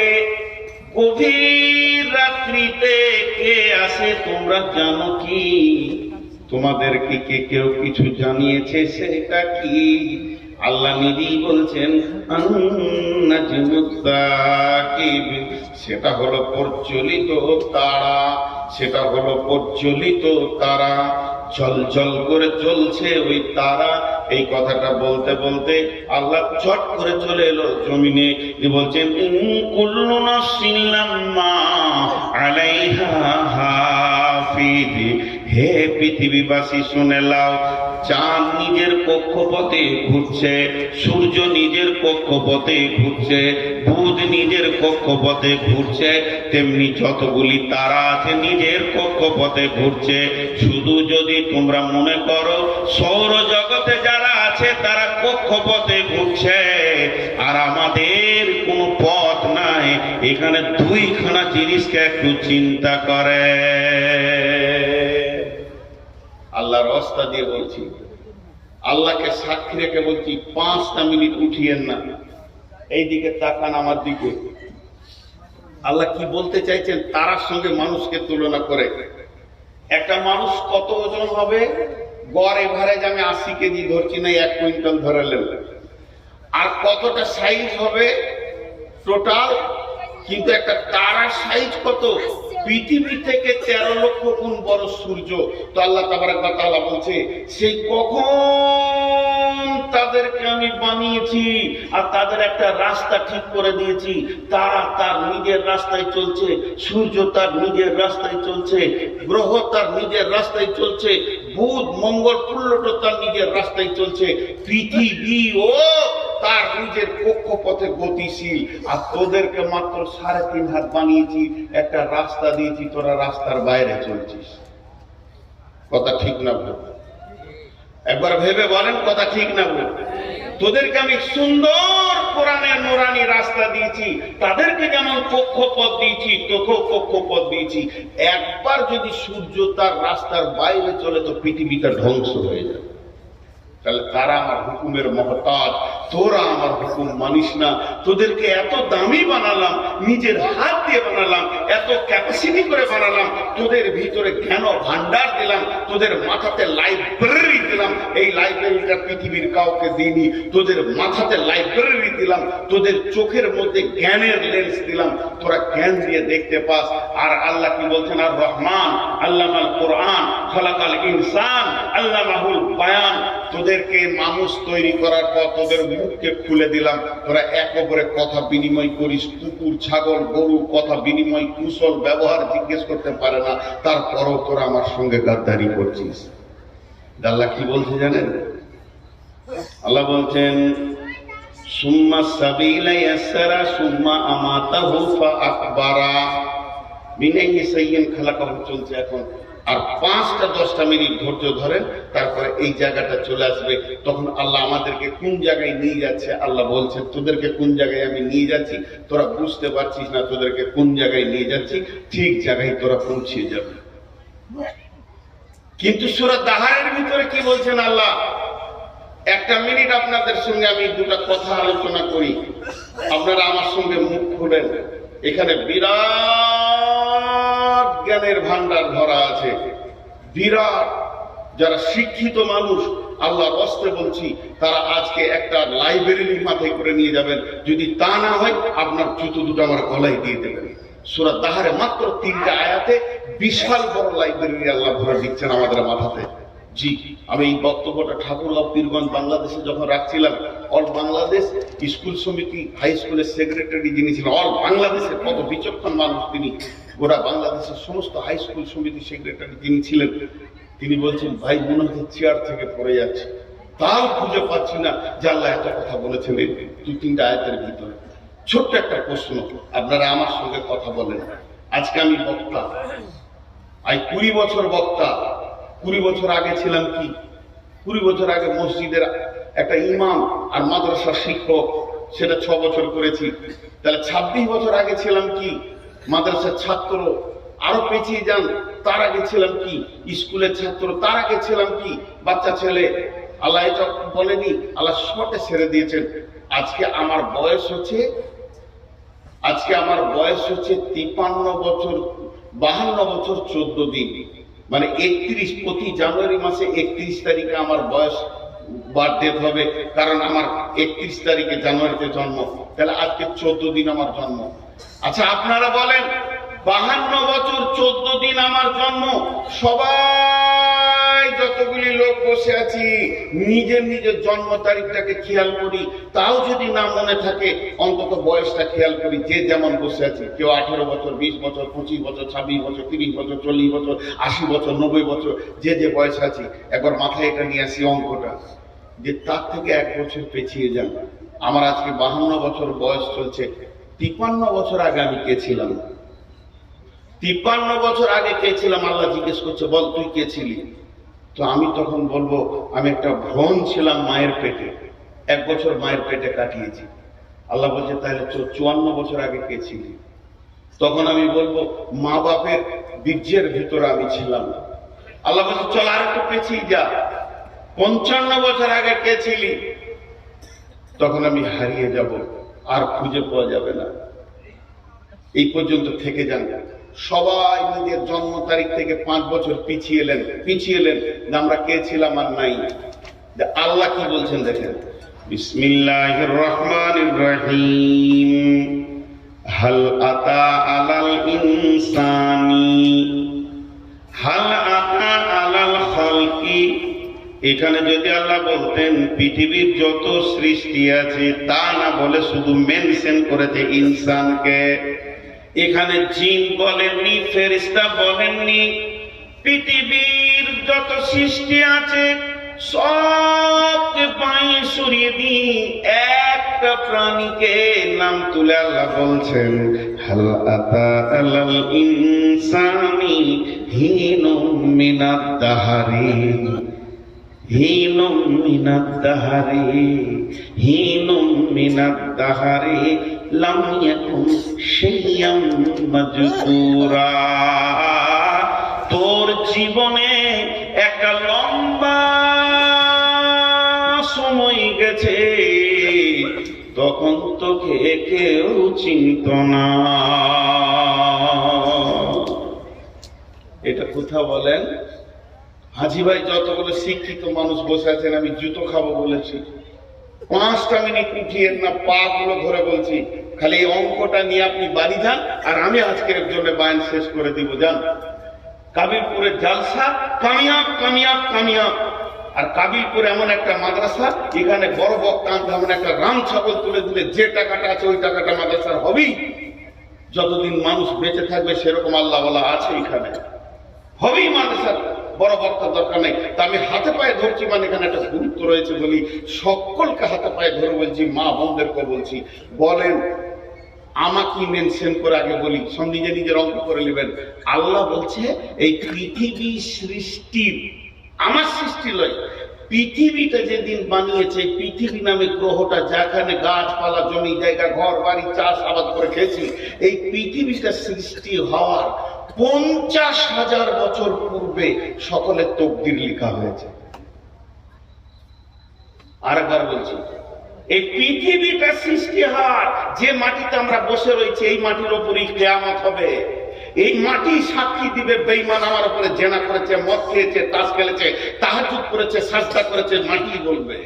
গভীর রাত্রিতে কে আসে তোমরা জানো কি? তোমাদেরকে কে কেউ কিছু জানিয়েছে? সেটা কি? আল্লাহ নিজেই বলছেন, সেটা হলো প্রজ্বলিত তারা, সেটা হলো প্রজ্বলিত তারা, ঝলঝল করে চলছে ওই তারা। এই কথাটা বলতে বলতে আল্লাহ চট করে চলে এলো জমিনে, বলছেন কুল্লু নাফসিন লাম্মা আলাইহা হাফিজ। হে পৃথিবীবাসী শুনে লাও, চাঁদ নিজের কক্ষপথে ঘুরছে, সূর্য নিজের কক্ষপথে ঘুরছে, বুধ নিজের কক্ষপথে ঘুরছে, তেমনি যতগুলি তারা আছে নিজের কক্ষপথে ঘুরছে। শুধু যদি তোমরা মনে করো সৌর জগতে যারা আছে তারা কক্ষপথে ঘুরছে আর আমাদের কোনো পথ নাই, এখানে 2খানা জিনিসকে একটু চিন্তা করে। আল্লাহর রাস্তা দিয়ে বলছি, আল্লাহকে সাক্ষী রেখে বলছি, 5টা মিনিট উঠিয়েন না, এই দিকে তাকান আমার দিকে। আল্লাহ কি বলতে চাইছেন তারার সঙ্গে মানুষকে তুলনা করে? একটা মানুষ কত ওজন হবে? গড় এভারেজ আমি 80 কেজি ধরছি না, 1 কুইন্টাল ধরে নেব। আর কতটা সাইজ হবে টোটাল? কিন্তু একটা তারার সাইজ কত? পৃথিবী থেকে 13 লক্ষ গুণ বড় সূর্য। তো আল্লাহ তাবারক ওয়া তাআলা বলছে, সেই কখন তাদেরকে আমি বানিয়েছি আর তাদের একটা রাস্তা ঠিক করে দিয়েছি। তারা তার নিজের রাস্তায় চলছে, সূর্য তার নিজের রাস্তায় চলছে, গ্রহ তার নিজের রাস্তায় চলছে, বুধ মঙ্গল প্লুটো তার নিজের রাস্তায় চলছে, পৃথিবীও তার নিজের কক্ষপথে গতিশীল। আর তোদেরকে মাত্র 3.5 হাত বানিয়েছি, একটা রাস্তা দিয়েছি, তোরা রাস্তার বাইরে চলছিস। কথা ঠিক না ভুল? একবার ভেবে বলেন কথা ঠিক না ভুল? তোদেরকে আমি সুন্দর কোরআনের নুরানি রাস্তা দিয়েছি, তাদেরকে যেমন কক্ষপথ দিয়েছি তোকেও কক্ষপথ দিয়েছি। একবার যদি সূর্য তার রাস্তার বাইরে চলে তো পৃথিবীটা ধ্বংস হয়ে যাবে। তাহলে তারা আমার হুকুমের মহতাজ, তোরা আমার হুকুম মানিস না। তোদেরকে এত দামি বানালাম, নিজের হাত দিয়ে বানালাম, এত ক্যাপাসিটি করে বানালাম, তোদের ভিতরে জ্ঞান ভান্ডার দিলাম, তোদের মাথাতে লাইব্রেরি দিলাম। এই লাইব্রেরিটা পৃথিবীর কাউকে দিইনি। তোদের মাথাতে লাইব্রেরি দিলাম, তোদের চোখের মধ্যে জ্ঞানের লেন্স দিলাম, তোরা জ্ঞান দিয়ে দেখতে পাস। আর আল্লাহ কি বলছেন? আর রহমান আল্লামাল কোরআন খালাকাল ইনসান আল্লামাহুল বায়ান। তোদেরকে মানুষ তৈরি করার পর তোদের মুখকে খুলে দিলাম, তোরা এক অপরে কথা বিনিময় করিস। কুকুর ছাগল গরু কথা বিনিময় কুশল ব্যবহার জিজ্ঞেস করতে পারে না, তারপরও তোরা আমার সঙ্গে গাদ্দারি করছিস। আল্লাহ কি বলছে জানেন? আল্লাহ বলছেন, সুম্মা সাবিলা ইয়াসসারা সুম্মা আমাতাহু ফাআকবারা। মিনাইহি সাইয়্যিন খালাকাহু চলছে এখন, আর 5-10 মিনিট ধৈর্য ধরেন, তারপরে এই জায়গাটা চলে আসবে। তখন আল্লাহ আমাদেরকে কোন জায়গায় নিয়ে যাচ্ছে, আল্লাহ বলছেন তোদেরকে কোন জায়গায় আমি নিয়ে যাচ্ছি, তোরা বুঝতে পারছিস না তোদেরকে কোন জায়গায় নিয়ে যাচ্ছি, ঠিক জায়গায় তোরা পৌঁছে যাবে। কিন্তু সূরা দাহারের ভিতরে কি বলছেন আল্লাহ? 1 মিনিট আপনাদের সঙ্গে আমি দুটো কথা আলোচনা করি, আপনারা আমার সঙ্গে মুখ খুলেন। এখানে বিরাট জ্ঞানের ভান্ডার ভরা আছে, বিরাট। যারা শিক্ষিত মানুষ, আল্লাহর রাস্তে বলছি, তারা আজকে একটা লাইব্রেরি মাথায় করে নিয়ে যাবেন। যদি তা না হয়, আপনার জুতো দুটো আমার গলায় দিয়ে দেবেন। সূরা দাহারে মাত্র 3টা আয়াতে বিশাল বড় লাইব্রেরি আল্লাহ ভরে দিচ্ছেন আমাদের মাথাতে। জি, আমি এই বক্তব্যটা ঠাকুরগাঁও পীরগঞ্জ বাংলাদেশে যখন রাখছিলাম, অল বাংলাদেশ স্কুল সমিতি হাই স্কুলের সেক্রেটারি যিনি ছিলেন, অল বাংলাদেশের কত বিচক্ষণ মানুষ তিনি, গোটা বাংলাদেশের সমস্ত হাই স্কুল সমিতি সেক্রেটারি যিনি ছিলেন, তিনি বলছেন ভাই মনে হচ্ছে চেয়ার থেকে পড়ে যাচ্ছে, তাও খুঁজে পাচ্ছি না যে আল্লাহ এত কথা বলেছেন এই 2-3টা আয়াতের ভিতরে। ছোট্ট একটা প্রশ্ন, আপনারা আমার সঙ্গে কথা বলেন। আজকে আমি বক্তা, 20 বছর বক্তা। 20 বছর আগে ছিলাম কি? 20 বছর আগে মসজিদের একটা ইমাম আর মাদ্রাসার শিক্ষক, সেটা 6 বছর করেছি। তাহলে 26 বছর আগে ছিলাম কি? মাদ্রাসার ছাত্র। আরো পেছিয়ে যান, তার আগে ছিলাম কি? স্কুলের ছাত্র। তার আগে ছিলাম কি? বাচ্চা ছেলে। আল্লাহ এটা বলেনি, আল্লাহ শর্টে ছেড়ে দিয়েছেন। আজকে আমার বয়স হচ্ছে 53 বছর 52 বছর 14 দিন, মানে 31, প্রতি জানুয়ারি মাসে 31 তারিখে আমার বয়স বার্থডে হবে, কারণ আমার 31 তারিখে জানুয়ারিতে জন্ম। তাহলে আজকে 14 দিন আমার জন্ম। আচ্ছা আপনারা বলেন, 52 বছর 14 দিন আমার জন্ম, সবাই যতগুলি লোক বসে আছি নিজের নিজের জন্ম তারিখটাকে খেয়াল করি, তাও যদি না মনে থাকে অন্তত বয়সটা খেয়াল করি। যে যেমন বসে আছি, কেউ 18 বছর, 20 বছর, 25 বছর, 26 বছর, 30 বছর, 40 বছর, 80 বছর, 90 বছর, যে যে বয়সে আছি, একবার মাথায় এটা নিয়ে আসি অঙ্কটা, যে তার থেকে 1 বছর পেছিয়ে যান। আমার আজকে 52 বছর বয়স চলছে। 53 বছর আগে আমি কে ছিলাম? 53 বছর আগে কে ছিলাম? আল্লাহ জিজ্ঞেস করছে, বল তুই কে ছিলি? তো আমি তখন বলবো, আমি একটা ভ্রণ ছিলাম মায়ের পেটে, 1 বছর মায়ের পেটে কাটিয়েছি। আল্লাহ বলছে তাহলে 54 বছর আগে কে ছিলি? তখন আমি বলবো, মা বাপের বীর্যের ভিতরে আমি ছিলাম। আল্লাহ বলছে চল আর একটু পেছিয়ে যা, 55 বছর আগে কে ছিলি? তখন আমি হারিয়ে যাব, আর খুঁজে পাওয়া যাবে না। এই পর্যন্ত থেকে যান। সবাই নিজের জন্ম তারিখ থেকে 5 বছর পিছিয়ে এলেন, আমরা কে ছিলাম আর নাই। আল্লাহ কি বলছেন দেখেন, বিসমিল্লাহির রহমানির রহিম। হাল আতা আলাল ইনসানি, হাল আতা আলাল খালকি। এখানে যদি আল্লাহ বলতেন পৃথিবীর যত সৃষ্টি আছে, তা না বলে শুধু মেনশন করেছে ইনসানকে। এখানে জিন বলেননি, ফেরেশতা বলেননি। পৃথিবীর যত সৃষ্টি আছে সবকে পায়ে সরিয়ে দিয়ে একটা প্রাণীকে নাম তুলে আল্লাহ বলছেন, হাল আতা আলাল ইনসানি হিনুম মিনাদ দাহারি, হিনুম মিনাদ দাহারি, হিনুম মিনাদ দাহারি লাম ইয়াকুন শাইয়াম মাজকুরা। তোর জীবনে একটা লম্বা সময় গেছে, তখন তোকে কেউ চিনত না। এটা কোথা বলেন? হাজি ভাই যতগুলো শিক্ষিত মানুষ বসে আছেন, আমি জুতো খাবো বলেছি, 5টা মিনিট উঠিয়ে না, পা গুলো ধরে বলছি, খালি এই অঙ্কটা নিয়ে আপনি বাড়ি যান, আর আমি আজকের জন্য বায়ান শেষ করে দিব। যান, কাবিলপুরের জালসা কামিয়াব কামিয়াব কামিয়াব। আর কাবিলপুরে এমন একটা মাদ্রাসা, এখানে বড় বক্তা আনতে এমন একটা রাম ছাগল তুলে দিলে যে টাকাটা আছে ওই টাকাটা মাদ্রাসার হবেই। যতদিন মানুষ বেঁচে থাকবে সেরকম আল্লাহ ওয়ালা আছে এখানে, হবেই মাদ্রাসার। বড় বক্তার দরকার নেই। তা আমি হাতে পায়ে ধরছি, মানে এখানে একটা গুরুত্ব রয়েছে বলি সকলকে হাতে পায়ে ধরে বলছি, মা বোনদেরকে বলছি, বলেন আমাকে মেনশন করে আগে বলি, সন্ধিজে নিজের অঙ্ক করে নেবেন। আল্লাহ বলছে এই পৃথিবী সৃষ্টির, আমার সৃষ্টি নয়, পৃথিবীটা যেদিন বানিয়েছে, পৃথিবী নামে গ্রহটা যেখানে গাছপালা, জমি জায়গা, ঘর বাড়ি, চাষ আবাদ করে খেয়েছি, এই পৃথিবীটা সৃষ্টি হওয়ার 50,000 বছর পূর্বে সকলের তকদির লেখা হয়েছে। আরেকবার বলছি, এই পৃথিবীটা সৃষ্টি হওয়ার, যে মাটিতে আমরা বসে রয়েছি, এই মাটির উপরই কিয়ামত হবে। এই মাটি সাক্ষী দিবে বেঈমান আমার উপরে জেনা করেছে, মদ খেয়েছে, তাস খেলেছে, তাহাজ্জুদ করেছে, সাজদা করেছে, মাটি বলবে।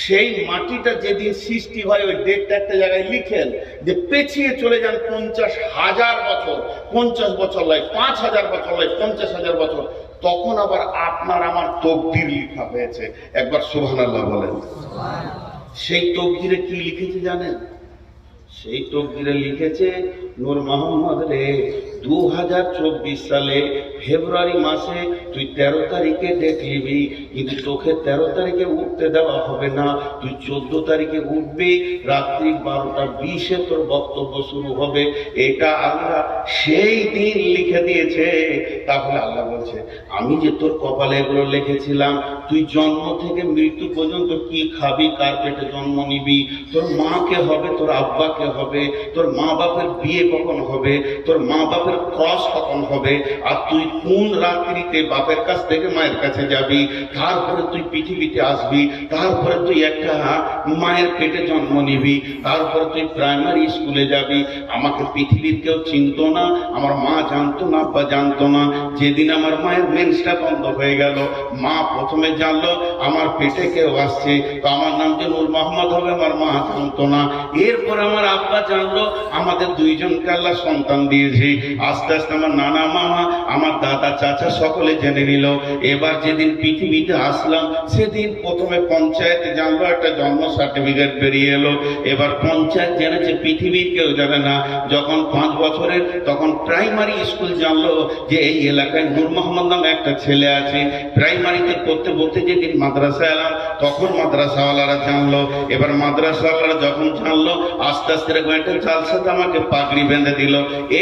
সেই মাটিটা যেদিন সৃষ্টি হয়, ওই ডেটটা একটা জায়গায় লিখেন, যে পেছিয়ে চলে যান 50,000 বছর, 50 বছর নয়, 5,000 বছর নয়, 50,000 বছর, তখন আবার আপনার আমার তকদির লেখা হয়েছে। একবার সুবহানাল্লাহ বলেন। সেই তকদিরে কি লিখেছে জানেন? সেই তকদিরে লিখেছে, নূর মোহাম্মদ রে, 2024 সালে ফেব্রুয়ারি মাসে তুই 13 তারিখে ডেট নিবি, কিন্তু তোকে 13 তারিখে উঠতে দেওয়া হবে না, তুই 14 তারিখে উঠবি, রাত্রি 12:20 তোর বক্তব্য শুরু হবে। এটা আল্লাহ সেই দিন লিখে দিয়েছে। তাহলে আল্লাহ বলছে, আমি যে তোর কপালে এগুলো লিখেছিলাম, তুই জন্ম থেকে মৃত্যু পর্যন্ত কি খাবি, কার পেটে জন্ম নিবি, তোর মাকে হবে, তোর আব্বাকে হবে, তোর মা বাপের বিয়ে কখন হবে, তোর মা বাপের ক্রস কখন হবে, আর তুই কোন রাত্রিতে বাপের কাছ থেকে মায়ের কাছে যাবি, তারপরে তুই পৃথিবীতে আসবি, তারপরে তুই একটা মায়ের পেটে জন্ম নিবি, তারপরে তুই প্রাইমারি স্কুলে যাবি। আমাকে পৃথিবীর কেউ চিনতো না, আমার মা জানতো না, আব্বা জানতো না। যেদিন আমার মায়ের মেন্সটা বন্ধ হয়ে গেল, মা প্রথমে জানলো আমার পেটে কেউ আসছে, তো আমার নাম যে নূর মোহাম্মদ হবে, আমার মা জানতো না। এরপর আমার আব্বা জানলো আমাদের দুইজনকে আল্লাহ সন্তান দিয়েছে। আস্তে আস্তে আমার নানা, মামা, আমার দাদা, চাচা সকলে জেনে নিল। এবার যেদিন পৃথিবীতে আসলাম, সেদিন প্রথমে পঞ্চায়েতে জানলো, একটা জন্ম সার্টিফিকেট বেরিয়ে এলো। এবার পঞ্চায়েত জেনেছে, পৃথিবীর কেউ জানে না। যখন 5 বছরের, তখন প্রাইমারি স্কুল জানলো যে এই এলাকায় নূর মোহাম্মদ নামে একটা ছেলে আছে। প্রাইমারিতে পড়তে পড়তে যেদিন মাদ্রাসায় এলাম, তখন মাদ্রাসাওয়ালারা জানলো। এবার মাদ্রাসাওয়ালারা যখন জানলো, আস্তে আস্তে একটা জালসাতে আমাকে পাগড়ি বেঁধে দিল।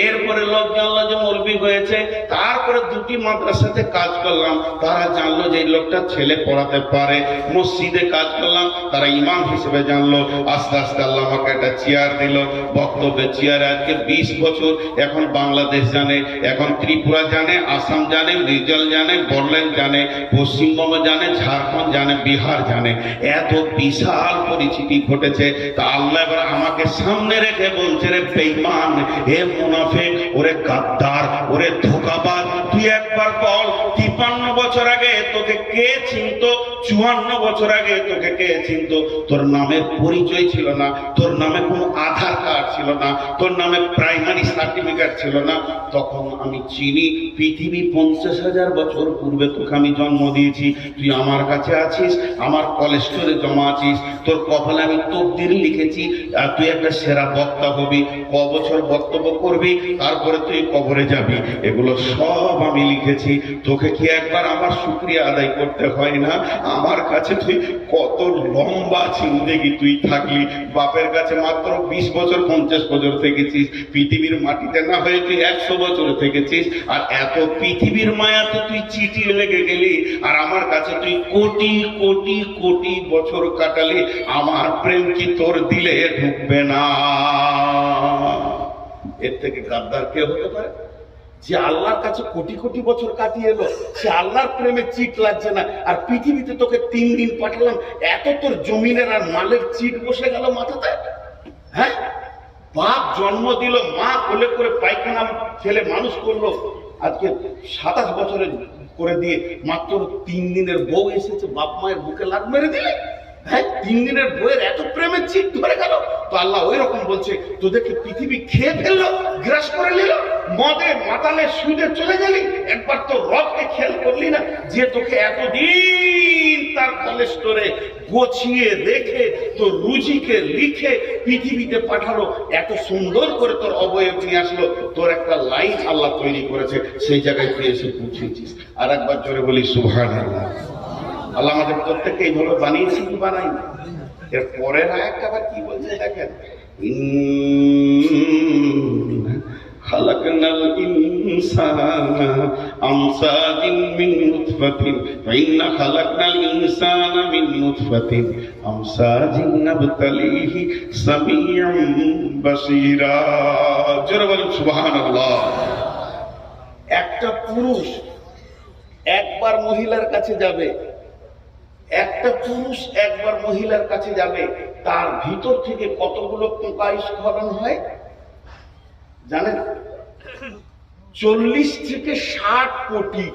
এরপরে লোক জানলো যে মৌলবি হয়েছে। তারপরে 2টি মাদ্রাসাতে কাজ করলাম, তারা জানলো যে এই লোকটা ছেলে পড়াতে পারে। মসজিদে কাজ করলাম, তারা ইমাম হিসেবে জানলো। আস্তে আস্তে আল্লাহ আমাকে একটা চেয়ার দিল, বক্তব্যের চেয়ারে। আজকে 20 বছর। এখন বাংলাদেশ জানে, এখন ত্রিপুরা জানে, আসাম জানে, রিজাল জানে, বড়লেন্ড জানে, পশ্চিমবঙ্গ জানে, ঝাড়খণ্ড জানে, বিহার জানে। এত বিশাল পরিচিতি ঘটেছে। তা আল্লাহ এবার আমাকে সামনে রেখে বলছে, রে বেঈমান, হে মুনাফিক, ওরে গাদ্দার, ওরে ধোঁকাবাজ, তুই একবার বল, 53 বছর আগে তোকে কে চিনতো? 54 বছর আগে তোকে কে চিনতো? তোর নামে পরিচয় ছিল না, তোর নামে কোনো আধার কার্ড ছিল না, তোর নামে প্রাইমারি সার্টিফিকেট ছিল না। তখন আমি চিনি, পৃথিবী 50,000 বছর পূর্বে তোকে আমি জন্ম দিয়েছি। তুই আমার কাছে আছিস, আমার কলেস্টোরে জমা আছিস, তোর কপালে আমি তকদির লিখেছি। আর তুই একটা সেরা বক্তা হবি, ক বছর বক্তব্য করবি, তারপরে তুই কবরে যাবি। এগুলো সব আমি লিখেছি। তোকে কি একবার আমার শুকরিয়া আদায় করতে হয় না? আমার কাছে তুই কত লম্বা জিন্দেগি তুই থাকলি। বাপের কাছে মাত্র 20 বছর 50 বছর থেকেছিস, পৃথিবীর মাটিতে না হয়ে তুই 100 বছর থেকেছিস। আর এত পৃথিবীর মায়াতে তুই চিঠি লেগে গেলি, আর আমার কাছে তুই কোটি কোটি কোটি বছর কাটালি। আমার প্রেম কি তোর দিলে ঢুকবে না? এর থেকে গাদ্দার কে হতে পারে? যে আল্লাহর কাছে কোটি কোটি বছর কাটিয়ে এলো, সে আল্লাহর প্রেমে চিট লাগছে না। আর পৃথিবীতে তোকে 3 দিন পাঠালাম, এত তোর জমিনের আর মালের চিট বসে গেল মাথাতে। হ্যাঁ, বাপ জন্ম দিল, মা কোলে করে পায়খানা ছেলে মানুষ করলো, আজকে 27 বছরের করে দিয়ে মাত্র 3 দিনের বউ এসেছে, বাপ মায়ের বুকে লাত মেরে দিলে। হ্যাঁ, 3 দিনের বইয়ের এত প্রেমের চিট ধরে গেল। তো আল্লাহ ওই রকম বলছে, তোদেরকে পৃথিবী খেয়ে ফেললো, গ্রাস করে নিল, মদে মাতালে সুদে চলে গেলি, একবার তো রবকে খেয়াল করলি না, যে তোকে এতদিন তার কলেস্টোরে গোছিয়ে রেখে, তোর রুজিকে লিখে পৃথিবীতে পাঠালো, এত সুন্দর করে তোর অবয়ব নিয়ে আসলো, তোর একটা লাইফ আল্লাহ তৈরি করেছে, সেই জায়গায় তুই এসে পৌঁছেছিস। আর একবার জোরে বলি সুবহানাল্লাহ। আল্লাহ আমাদের প্রত্যেককে এইভাবে বানিয়েছি কি বানাই না? এর পরের আয়াতটা আবার কি বলছে দেখেন, খালাকনাল ইনসানা আমসাজিন মিন নুতফাতিন ফাইন্না খালাকনাল ইনসানা মিন নুতফাতিন আমসাজিন নাবতালিহি সামিউম বাসীরা। জোরে বলুন সুবহানাল্লাহ। একটা পুরুষ একবার মহিলার কাছে যাবে, একটা পুরুষ একবার মহিলার কাছে যাবে, তার ভিতর থেকে কতগুলো পোকা স্খলন হয় জানেন? 40 থেকে 60 কোটি।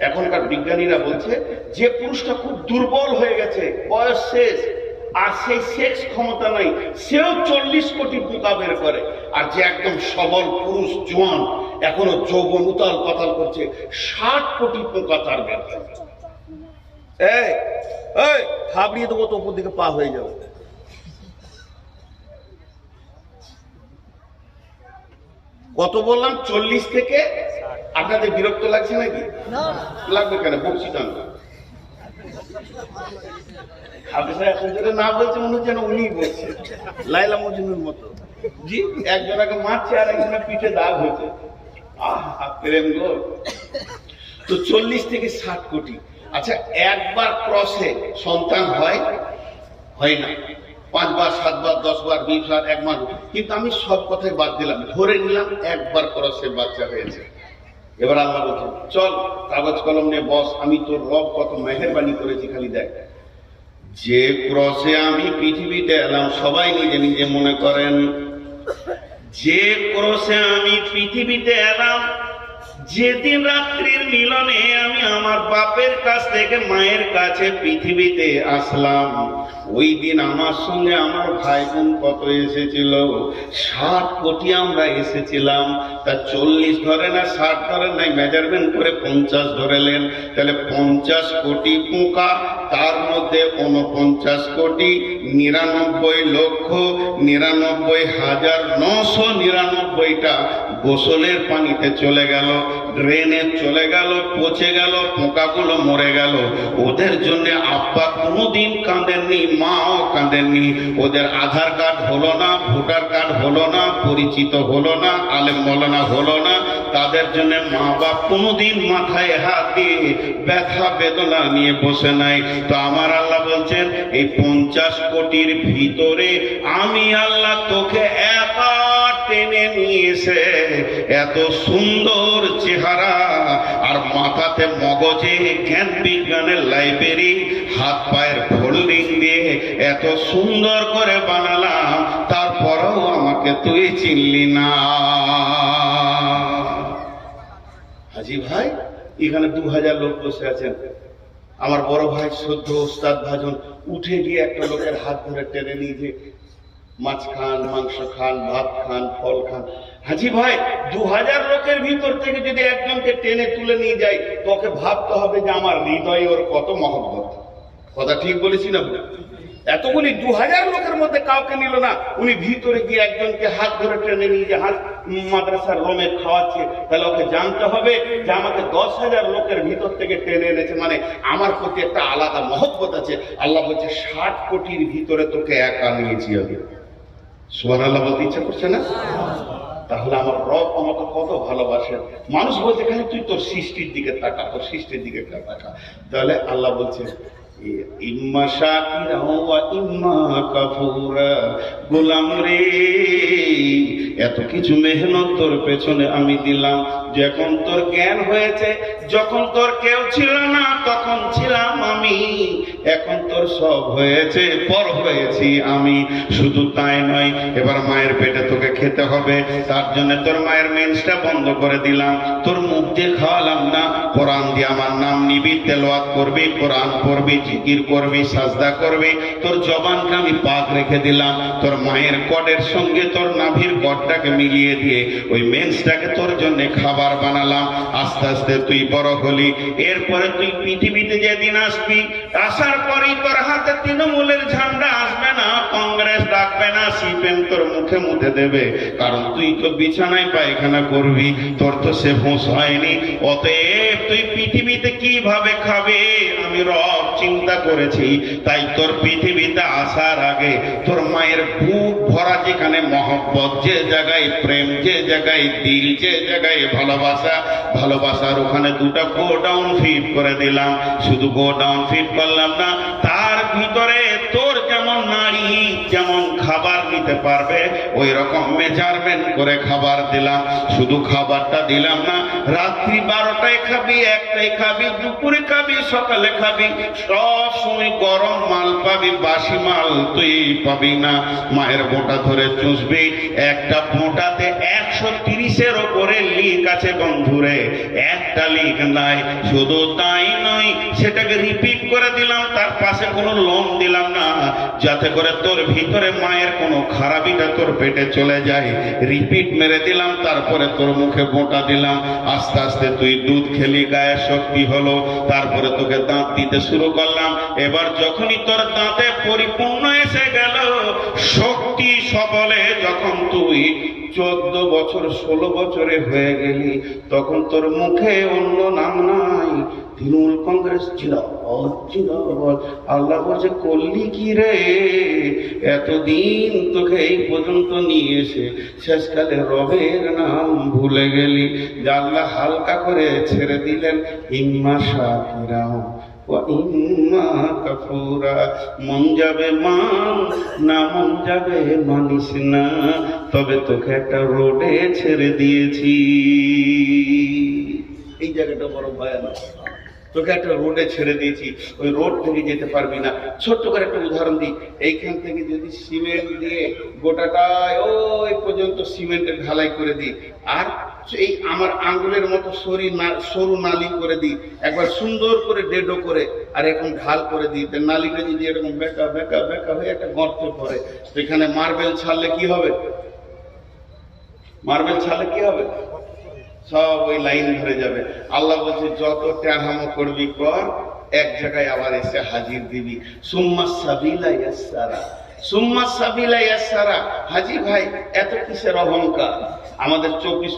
এখনকার বিজ্ঞানীরা বলছে যে পুরুষটা খুব দুর্বল হয়ে গেছে, বয়স শেষ, আর সেই সেক্স ক্ষমতা নাই, সেও 40 কোটি পোকা বের করে। আর যে একদম সবল পুরুষ, জোয়ান, এখনো যৌবন উতাল পাতাল করছে, 60 কোটি পোকা তার বের করে। এই এই খাবড়িয়ে দেবো তো উপর দিকে পা হয়ে যাবে। কত বললাম? 40 থেকে। আপনাদের বিরক্ত লাগছে নাকি? লাগবে কেন? বকছি না। হাফেজা এখন যেটা না বলছে মনে হচ্ছে যেন উনিই বলছে, লাইলা মজনুর মতো। জি, একজনকে মারছে আর একজনের পিঠে দাগ হয়েছে। আহ প্রেম গো। তো 40 থেকে 60 কোটি। আচ্ছা, একবার ক্রসে সন্তান হয় না, 5 বার 7 বার 10 বার 20 বার 1 মাস। কিন্তু আমি সব কথাই বাদ দিলাম, ধরে নিলাম একবার ক্রসে বাচ্চা হয়েছে। এবার আল্লাহ বলছেন, চল কাগজ কলম নিয়ে বস, আমি তোর রব কত মেহেরবানি করেছি খালি দেখ। যে ক্রসে আমি পৃথিবীতে এলাম, সবাই নিজে নিজে মনে করেন, যে ক্রসে আমি পৃথিবীতে এলাম, যেদিন রাত্রির মিলনে আমি আমার বাপের কাছ থেকে মায়ের কাছে পৃথিবীতে আসলাম, ওই দিন আমার সঙ্গে আমার ভাই বোন কত এসেছিল? 60 কোটি আমরা এসেছিলাম। তা 40 ধরে না 60 ধরে নাই, মেজারমেন্ট করে 50 ধরেলেন। তাহলে 50 কোটি পোকা, তার মধ্যে 49 কোটি 99,99,999টা গোসলের পানিতে চলে গেল, ড্রেনে চলে গেল, পচে গেল, পোকাগুলো মরে গেল। ওদের জন্য আব্বা কোনোদিন কাঁদেননি, মাও কাঁদেননি। ওদের আধার কার্ড হলো না, ভোটার কার্ড হলো না, পরিচিত হলো না, আলেম মৌলানা হলো না। তাদের জন্য মা বাপ কোনোদিন মাথায় হাত দিয়ে ব্যথা বেদনা নিয়ে বসে নাই। তো আমার আল্লাহ বলছেন, এই 50 কোটির ভিতরে আমি আল্লাহ তোকে একা টেনে নিয়েছে। এত সুন্দর চেহারা, আর মাথাতে মগজে জ্ঞান বিজ্ঞানের লাইব্রেরি, হাত পায়ের ফোল্ডিং দিয়ে এত সুন্দর করে বানালাম, তারপরেও আমাকে তুই চিনলি না। হাজি ভাই, এখানে 2000 লোক বসে আছেন। আমার বড় ভাই সদ্য ওস্তাদ ভাজন উঠে গিয়ে একটা লোকের হাত ধরে টেনে নিয়ে যে মাছ খান, মাংস খান, ভাত খান, ফল খান। হাজি ভাই, 2000 লোকের ভিতর থেকে যদি একজনকে টেনে তুলে নিয়ে যায়, তোকে ভাবতে হবে যে আমার হৃদয়ে ওর কত মহব্বত। কথা ঠিক বলেছি না? এতগুলি 2000 লোকের মধ্যে কাউকে নিল না, উনি ভিতরে গিয়ে একজনকে হাত ধরে টেনে নিয়ে যে হাত মাদ্রাসার রোমে খাওয়াচ্ছে, তাহলে ওকে জানতে হবে যে আমাকে 10,000 লোকের ভিতর থেকে টেনে এনেছে, মানে আমার প্রতি একটা আলাদা মহব্বত আছে। আল্লাহ বলছে 60 কোটির ভিতরে তোকে একা নিয়েছি আমি। সুবহানাল্লাহ বলতে ইচ্ছা করছে না? তাহলে আমার রব আমাকে কত ভালোবাসেন। মানুষ বলছে খালি তুই তোর সৃষ্টির দিকে তাকা, তোর সৃষ্টির দিকে তাকা। তাহলে আল্লাহ বলছে, ইম্মা শাকিরা ওয়া ইম্মা কাফুরা। গোলাম রে, এত কিছু মেহনত তোর পেছনে আমি দিলাম। যখন তোর জ্ঞান হয়েছে, যখন তোর কেউ ছিল না তখন ছিলাম আমি। এখন তোর সব হয়েছে, পর হয়েছি আমি। শুধু তাই নয়, এবার মায়ের পেটে তোকে খেতে হবে, তার জন্য তোর মায়ের মেন্সটা বন্ধ করে দিলাম। তোর মুখ দিয়ে খাওয়ালাম না, কোরআন দিয়ে আমার নাম নিবি, তেলাওয়াত করবি, কোরআন পড়বি, জিকির করবি, সাজদা করবি। তোর জবানকে আমি পাক রেখে দিলাম। তোর মায়ের কডের সঙ্গে তোর নাভির কডটাকে মিলিয়ে দিয়ে ওই মেন্সটাকে তোর জন্য খাবার বানালাম। আস্তে আস্তে তুই বড় হলি। এরপরে তুই পৃথিবীতে যেদিন আসবি, আসার পরেই তোর হাতে তৃণমূলের ঝান্ডা আসবে না, কংগ্রেস ডাকবে না, সিপিএম তোর মুখে মুখে দেবে। কারণ তুই তো বিছানায় পায়খানা করবি, তোর তো সে হোঁশ হয়নি। অতএব তুই পৃথিবীতে কিভাবে খাবে আমি রব চিন্তা করেছি, তাই তোর পৃথিবীতে আসার আগে তোর মায়ের বুক ভরা যেখানে মহব্বত, যে জায়গায় প্রেম, যে জায়গায় দিল, যে জায়গায় ভালোবাসা, ভালোবাসার ওখানে দুটা গোডাউন ফিট করে দিলাম। শুধু গোডাউন ফিট করলাম না, তার ভিতরে তোর যেমন নারী যেমন খাবার নিতে পারবে ওই রকম মেজারমেন্ট করে খাবার দিলাম। শুধু খাবারটা দিলাম না, রাত্রি 12টায় খাবি, 1টায় খাবি, দুপুরে খাবি, সকালে খাবি, সব সময় গরম মাল পাবি, বাসি মাল তুই পাবি না। মায়ের বোঁটা ধরে চুষবি, একটা বোঁটাতে 130-এর ওপরে লিক আছে বন্ধুরে, একটা লিক নাই। শুধু তাই নয়, সেটাকে রিপিট করে দিলাম, তার পাশে কোনো লোম দিলাম না, যাতে করে তোর ভিতরে মায়ের কোনো খারাপিটা তোর পেটে চলে যায়। রিপিট মেরে দিলাম, তারপরে তোর মুখে বোঁটা দিলাম। আস্তে আস্তে তুই দুধ খেলি, গায়ে শক্তি হলো, তারপরে তোকে দাঁত দিতে শুরু করলাম। এবার যখনই তোর দাঁতে পরিপূর্ণ এসে গেল, শক্তি সবলে যখন তুই 14 বছর 16 বছরে হয়ে গেলি, তখন তোর মুখে অন্য নাম নাই, তৃণমূল কংগ্রেস ছিল। আল্লাহ বলছে, করলি কি রে, এতদিন তোকে এই পর্যন্ত নিয়ে এসে শেষকালে রবের নাম ভুলে গেলি। আল্লাহ হালকা করে ছেড়ে দিলেন, ইম্মা শাকিরা ওয়া ইম্মা কাফুরা। মন যাবে মান, না মন যাবে মানিস না, তবে তোকে একটা রোডে ছেড়ে দিয়েছি। এই জায়গাটা বড় ভয়ানক। তোকে একটা রোডে ছেড়ে দিয়েছি, ওই রোড থেকে যেতে পারবি না। ছোট্ট করে একটা উদাহরণ দিই, এইখান থেকে যদি সিমেন্ট দিয়ে গোটাটায় ওই পর্যন্ত সিমেন্টের ঢালাই করে দিই, আর এই আমার আঙ্গুলের মতো সরু নালি করে দিই, একবার সুন্দর করে ডেডো করে, আর এরকম ঢাল করে দিই, নালিটা যদি এরকম বেঁকা বেঁকা বেঁকা হয়ে একটা গর্ত পড়ে, সেখানে মার্বেল ছাড়লে কি হবে? মার্বেল ছাড়লে কি হবে? সব ওই লাইন ধরে যাবে। আল্লাহ বলছে, যত ট্যাড়ামো করবি কর, এক জায়গায় আবার এসে হাজির দিবি। সুম্মা সাবিলা ইয়াসসারা, সুম্মা সাবিলা ইয়াসসারা। হাজি ভাই, এত কিসের অহংকার? আমাদের 24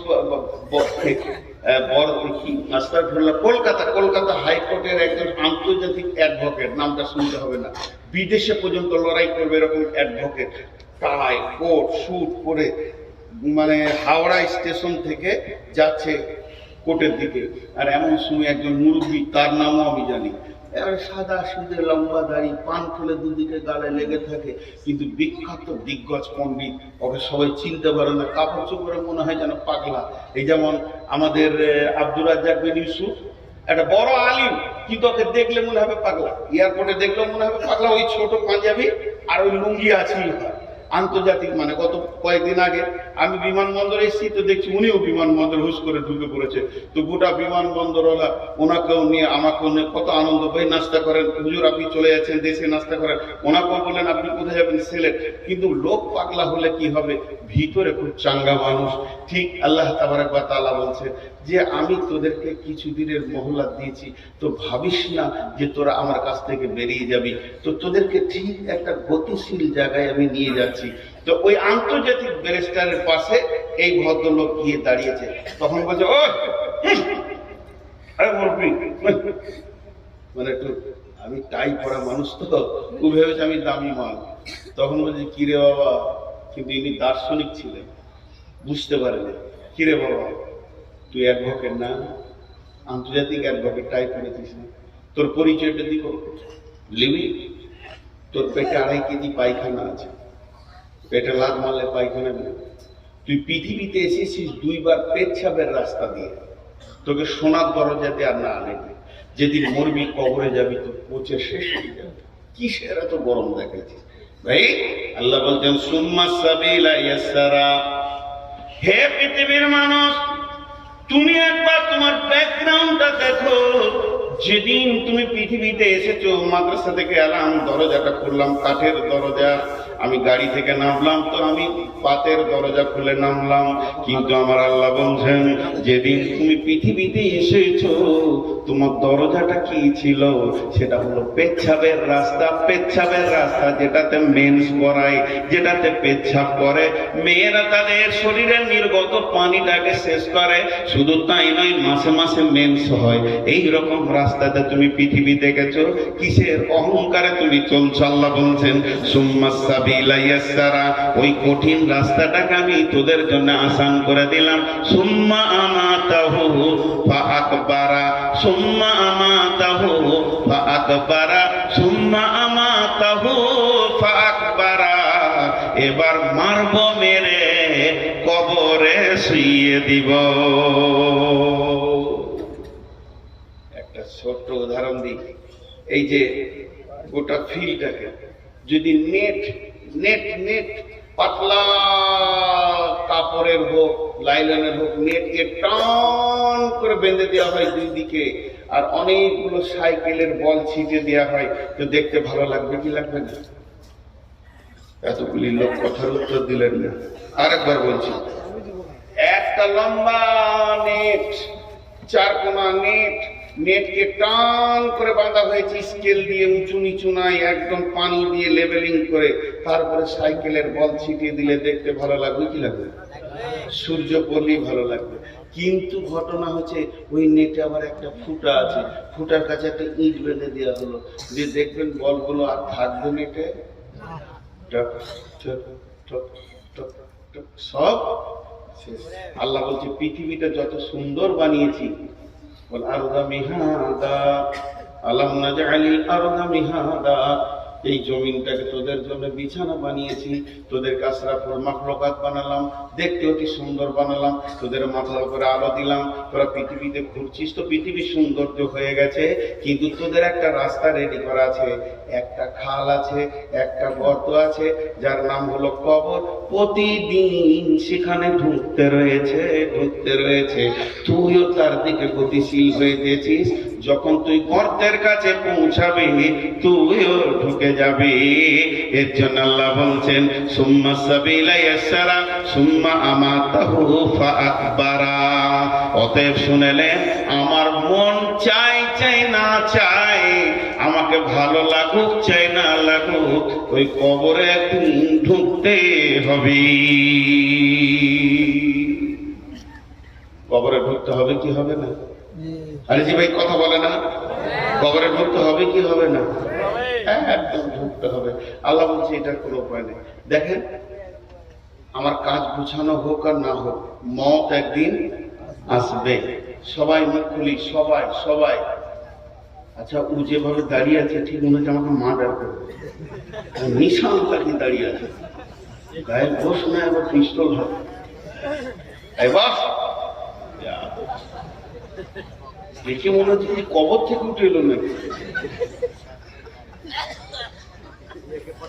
কলকাতা হাইকোর্টের একজন আন্তর্জাতিক অ্যাডভোকেট, নামটা শুনতে হবে না, বিদেশে পর্যন্ত লড়াই করবে এরকম অ্যাডভোকেট, টাই কোট স্যুট পরে, মানে হাওড়া স্টেশন থেকে যাচ্ছে কোর্টের দিকে, আর এমন সময় একজন মুরব্বী, তার নামও আমি জানি, সাদা সিধে লম্বা দাড়ি, পান খুলে দুদিকে গালে লেগে থাকে, কিন্তু বিখ্যাত দিগ্গজ পণ্ডিত, ওকে সবাই চিনতে পারে না, কাপড় চোপড়ে মনে হয় যেন পাগলা। এই যেমন আমাদের আব্দুর রাজ্জাক বিন ইউসুফ, একটা বড় আলিম, কিন্তু ওকে দেখলে মনে হবে পাগলা, এয়ারপোর্টে দেখলেও মনে হবে পাগলা, ওই ছোট পাঞ্জাবি আর ওই লুঙ্গি আছে। আন্তর্জাতিক মানে গত কয়েকদিন আগে আমি বিমানবন্দরে এসেছি, তো দেখছি উনিও বিমানবন্দর হুশ করে ঢুকে পড়েছে। তো গোটা বিমানবন্দরওয়ালা ওনাকেও নিয়ে আমাকেও নিয়ে কত আনন্দ, ভাই নাস্তা করেন, হুজুর আপনি চলে যাচ্ছেন দেশে, নাস্তা করেন। ওনাকেও বললেন, আপনি কোথায় যাবেন? সিলেট। কিন্তু লোক পাগলা হলে কি হবে, ভিতরে খুব চাঙ্গা মানুষ। ঠিক আল্লাহ তাবারাক ওয়া তাআলা বলছে যে আমি তোদেরকে কিছুদিনের মহল্লা দিয়েছি, তো ভাবিস না যে তোরা আমার কাছ থেকে বেরিয়ে যাবি, তো তোদেরকে ঠিক একটা গতিশীল জায়গায় আমি নিয়ে যাচ্ছি। তো ওই আন্তর্জাতিক ব্যারিস্টারের পাশে এই ভদ্রলোক গিয়ে দাঁড়িয়েছে, তখন বলছে, ও মানে একটু, আমি টাই পড়া মানুষ, তো ও ভেবেছে আমি দামি মাল। তখন বলছে, কিরে বাবা, কিন্তু ইনি দার্শনিক ছিলেন, বুঝতে পারেনি। কিরে বাবা, তুই অ্যাডভোকেট না, আন্তর্জাতিক অ্যাডভোকেট, টাই পড়েছিস না, তোর পরিচয়টা দিব, লিবি? তোর পেটে 2.5 কেজি পায়খানা আছে, পেটে লাগ মারলে পায়খানা নেই। তুই পৃথিবীতে এসেছিস 2 বার পেচ্ছাবের রাস্তা দিয়ে, তোকে সোনার দরজাতে আর না আনেনি। যেদিন মরবি, কবরে যাবি, তো পচে শেষ হয়ে যাবে। কিসের এত গরম দেখাইছিস ভাই? আল্লাহ বলছেন, সুম্মা সাবিলা ইয়াসসারা। হে পৃথিবীর মানুষ, তুমি একবার তোমার ব্যাকগ্রাউন্ডটা দেখো। যেদিন তুমি পৃথিবীতে এসেছো, মাদ্রাসা থেকে এলাম, দরজাটা খুললাম, কাঠের দরজা, আমি গাড়ি থেকে নামলাম, তো আমি পাতের দরজা খুলে নামলাম। কিন্তু আমার আল্লাহ বলছেন, যেদিন তুমি পৃথিবীতে এসেছো, তোমার দরজাটা কি ছিল? সেটা হলো পেচ্ছাবের রাস্তা। পেচ্ছাবের রাস্তা যেটাতে মেন্স করায়, যেটাতে পেচ্ছাব করে, মেয়েরা তাদের শরীরের নির্গত পানিটাকে শেষ করে। শুধু তাই নয়, মাসে মাসে মেন্স হয়। এই রকম রাস্তাতে তুমি পৃথিবী দেখেছো? কিসের অহংকারে তুমি চলছো? আল্লাহ বলছেন সুম্মাস সাবিলা ইয়াসসারা, ওই কঠিন রাস্তাটাকে আমি তোদের জন্য আসান করে দিলাম। সুম্মা আমাতাহু ফাআকবারা, সুম্মা আমাতাহু ফাআকবারা, সুম্মা আমাতাহু ফাআকবারা। এবার মারব, মেরে কবরে শুইয়ে দিব। একটা ছোট্ট উদাহরণ দিই। এই যে গোটা ফিল্ডটাকে যদি নেট নেট নেট পাতলা কাপড়ের হোক, লাইলনের হোক, নেটকে টান করে বেঁধে দেওয়া হয় দুই দিকে, আর অনেকগুলো সাইকেলের বল ছিটে দেওয়া হয়, তো দেখতে ভালো লাগবে কি লাগবে না? এতগুলি লোক কথার উত্তর দিলেন না। আরেকবার বলছি, একটা লম্বা নেট, চারকোনা নেট, নেটকে টান করে বাঁধা হয়েছে স্কেল দিয়ে, উঁচু নিচু নাই, একদম পানি দিয়ে লেভেলিং করে, তারপরে সাইকেলের বল ছিটিয়ে দিলে দেখতে ভালো লাগবে কি লাগবে? সূর্য পড়লেই ভালো লাগবে। কিন্তু ঘটনা হচ্ছে ওই নেটে আবার একটা ফুটা আছে, ফুটার কাছে একটা ইট বেঁধে দেওয়া হলো, যে দেখবেন বলগুলো আর থাকবে নেটে, টক টক টক টক টক সব শেষ। আল্লাহ বলছে পৃথিবীটা যত সুন্দর বানিয়েছি, বল আরদা মিহাদা, আলাম নাজআলিল আরদা মিহাদা, এই জমিনটাকে তোদের জন্য বিছানা বানিয়েছি, তোদের আশরাফুল মাখলুকাত বানালাম, দেখতে অতি সুন্দর বানালাম, তোদের মাথার উপরে আলো দিলাম, তোরা পৃথিবীতে ঘুরছিস তো পৃথিবী সৌন্দর্য হয়ে গেছে, কিন্তু তোদের একটা রাস্তা রেডি করা আছে, একটা খাল আছে, একটা গর্ত আছে, যার নাম হলো কবর। প্রতিদিন সেখানে ঢুকতে রয়েছে, তুইও তার দিকে গতিশীল হয়ে গেছিস। যখন তুই গর্তের কাছে পৌঁছাবে, তুইও ঢুকে যাবে। এর জন্য আল্লাহ বলছেন সুম্মা সাবিলা ইয়াসসারা, সুম্মা আমাতাহু ফাআকবারা। অতএব শুনেলেন, আমার মন চাই চাই না চাই, আমাকে ভালো লাগুক চাই না লাগুক, ওই কবরে একদিন ঢুকতে হবে। কবরে ঢুকতে হবে কি হবে না? আরে জি ভাই কথা বলে না, কবরে ঢুকতে হবে কি হবে না? একদম ঢুকতে হবে। আল্লাহ বলছে এটার কোনো উপায় নেই। দেখেন, আমার কাজ গুছানো হোক আর না হোক, মত একদিন আসবে। সবাই মুখ খুলি, সবাই সবাই। আচ্ছা, ও যেভাবে দাঁড়িয়ে আছে ঠিক মনে হচ্ছে আমাকে মার্ডার করবে, নিশান লাগি দাঁড়িয়ে আছে, গায়ে বস না, এবার পিস্তল হবে, এই বস। দেখে মনে হচ্ছে যে কবর থেকে উঠে এলো নাকি।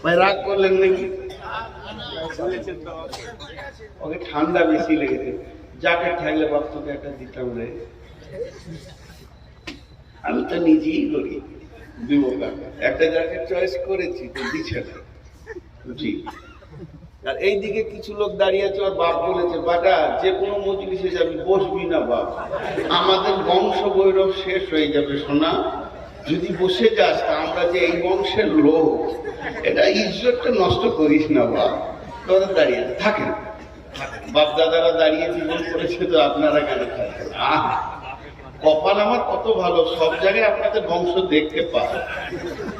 ভাই রাগ করলেন নাকি? ওকে ঠান্ডা বেশি লেগেছে, জ্যাকেট থাকলে বাপ তোকে একটা দিতাম রে। আমি তো নিজেই করি, দিব একটা জ্যাকেট চয়েস করেছি তো দিচ্ছে না। জি, আর এইদিকে কিছু লোক দাঁড়িয়ে আছে, আর বাপ বলেছে বাটা যে কোনো মজলিসে যাবি, বসবি না বাপ, আমাদের বংশ গৌরব শেষ হয়ে যাবে সোনা, যদি বসে যাস তা আমরা যে এই বংশের লোক, এটা ইজ্জতটা নষ্ট করিস না বাপ। তোরা দাঁড়িয়ে থাকেন, বাপ দাদারা দাঁড়িয়ে জীবন করেছে, তো আপনারা কেন থাকবেন? কপাল আমার কত ভালো, সব জায়গায় আপনাদের বংশ দেখতে পায়,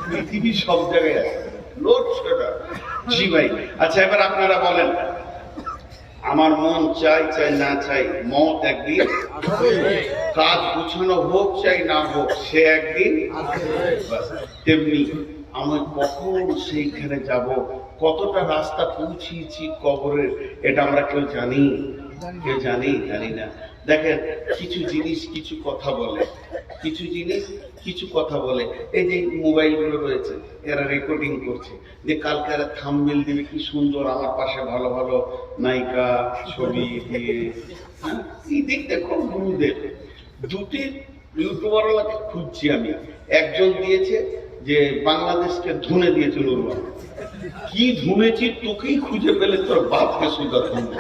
পৃথিবীর সব জায়গায় আছে লোড সেটা। জি ভাই, আচ্ছা এবার আপনারা বলেন, আমার মন চাই চাই না চাই, মত একদিন, কাজ গুছানো হোক চাই না হোক, সে একদিন। তেমনি আমি কখন সেইখানে যাব, কতটা রাস্তা পৌঁছিয়েছি কবরের, এটা আমরা কেউ জানি? কেউ জানি না। দেখেন, কিছু জিনিস কিছু কথা বলে, কিছু জিনিস কিছু কথা বলে। এই যে মোবাইলগুলো রয়েছে, এরা রেকর্ডিং করছে, যে কালকে এরা থাম্বনেল দিবে, কি সুন্দর আমার পাশে ভালো ভালো নায়িকা ছবি দিয়ে। এই দিক দেখো, গুরুদেব দুটি ইউটিউবারওয়ালাকে খুঁজছি আমি। একজন দিয়েছে যে বাংলাদেশকে ধুনে দিয়েছে নুরুল, কি ধুমেছি তোকেই খুঁজে পেলে তোর বাপকে সুন্দর ধুমবো,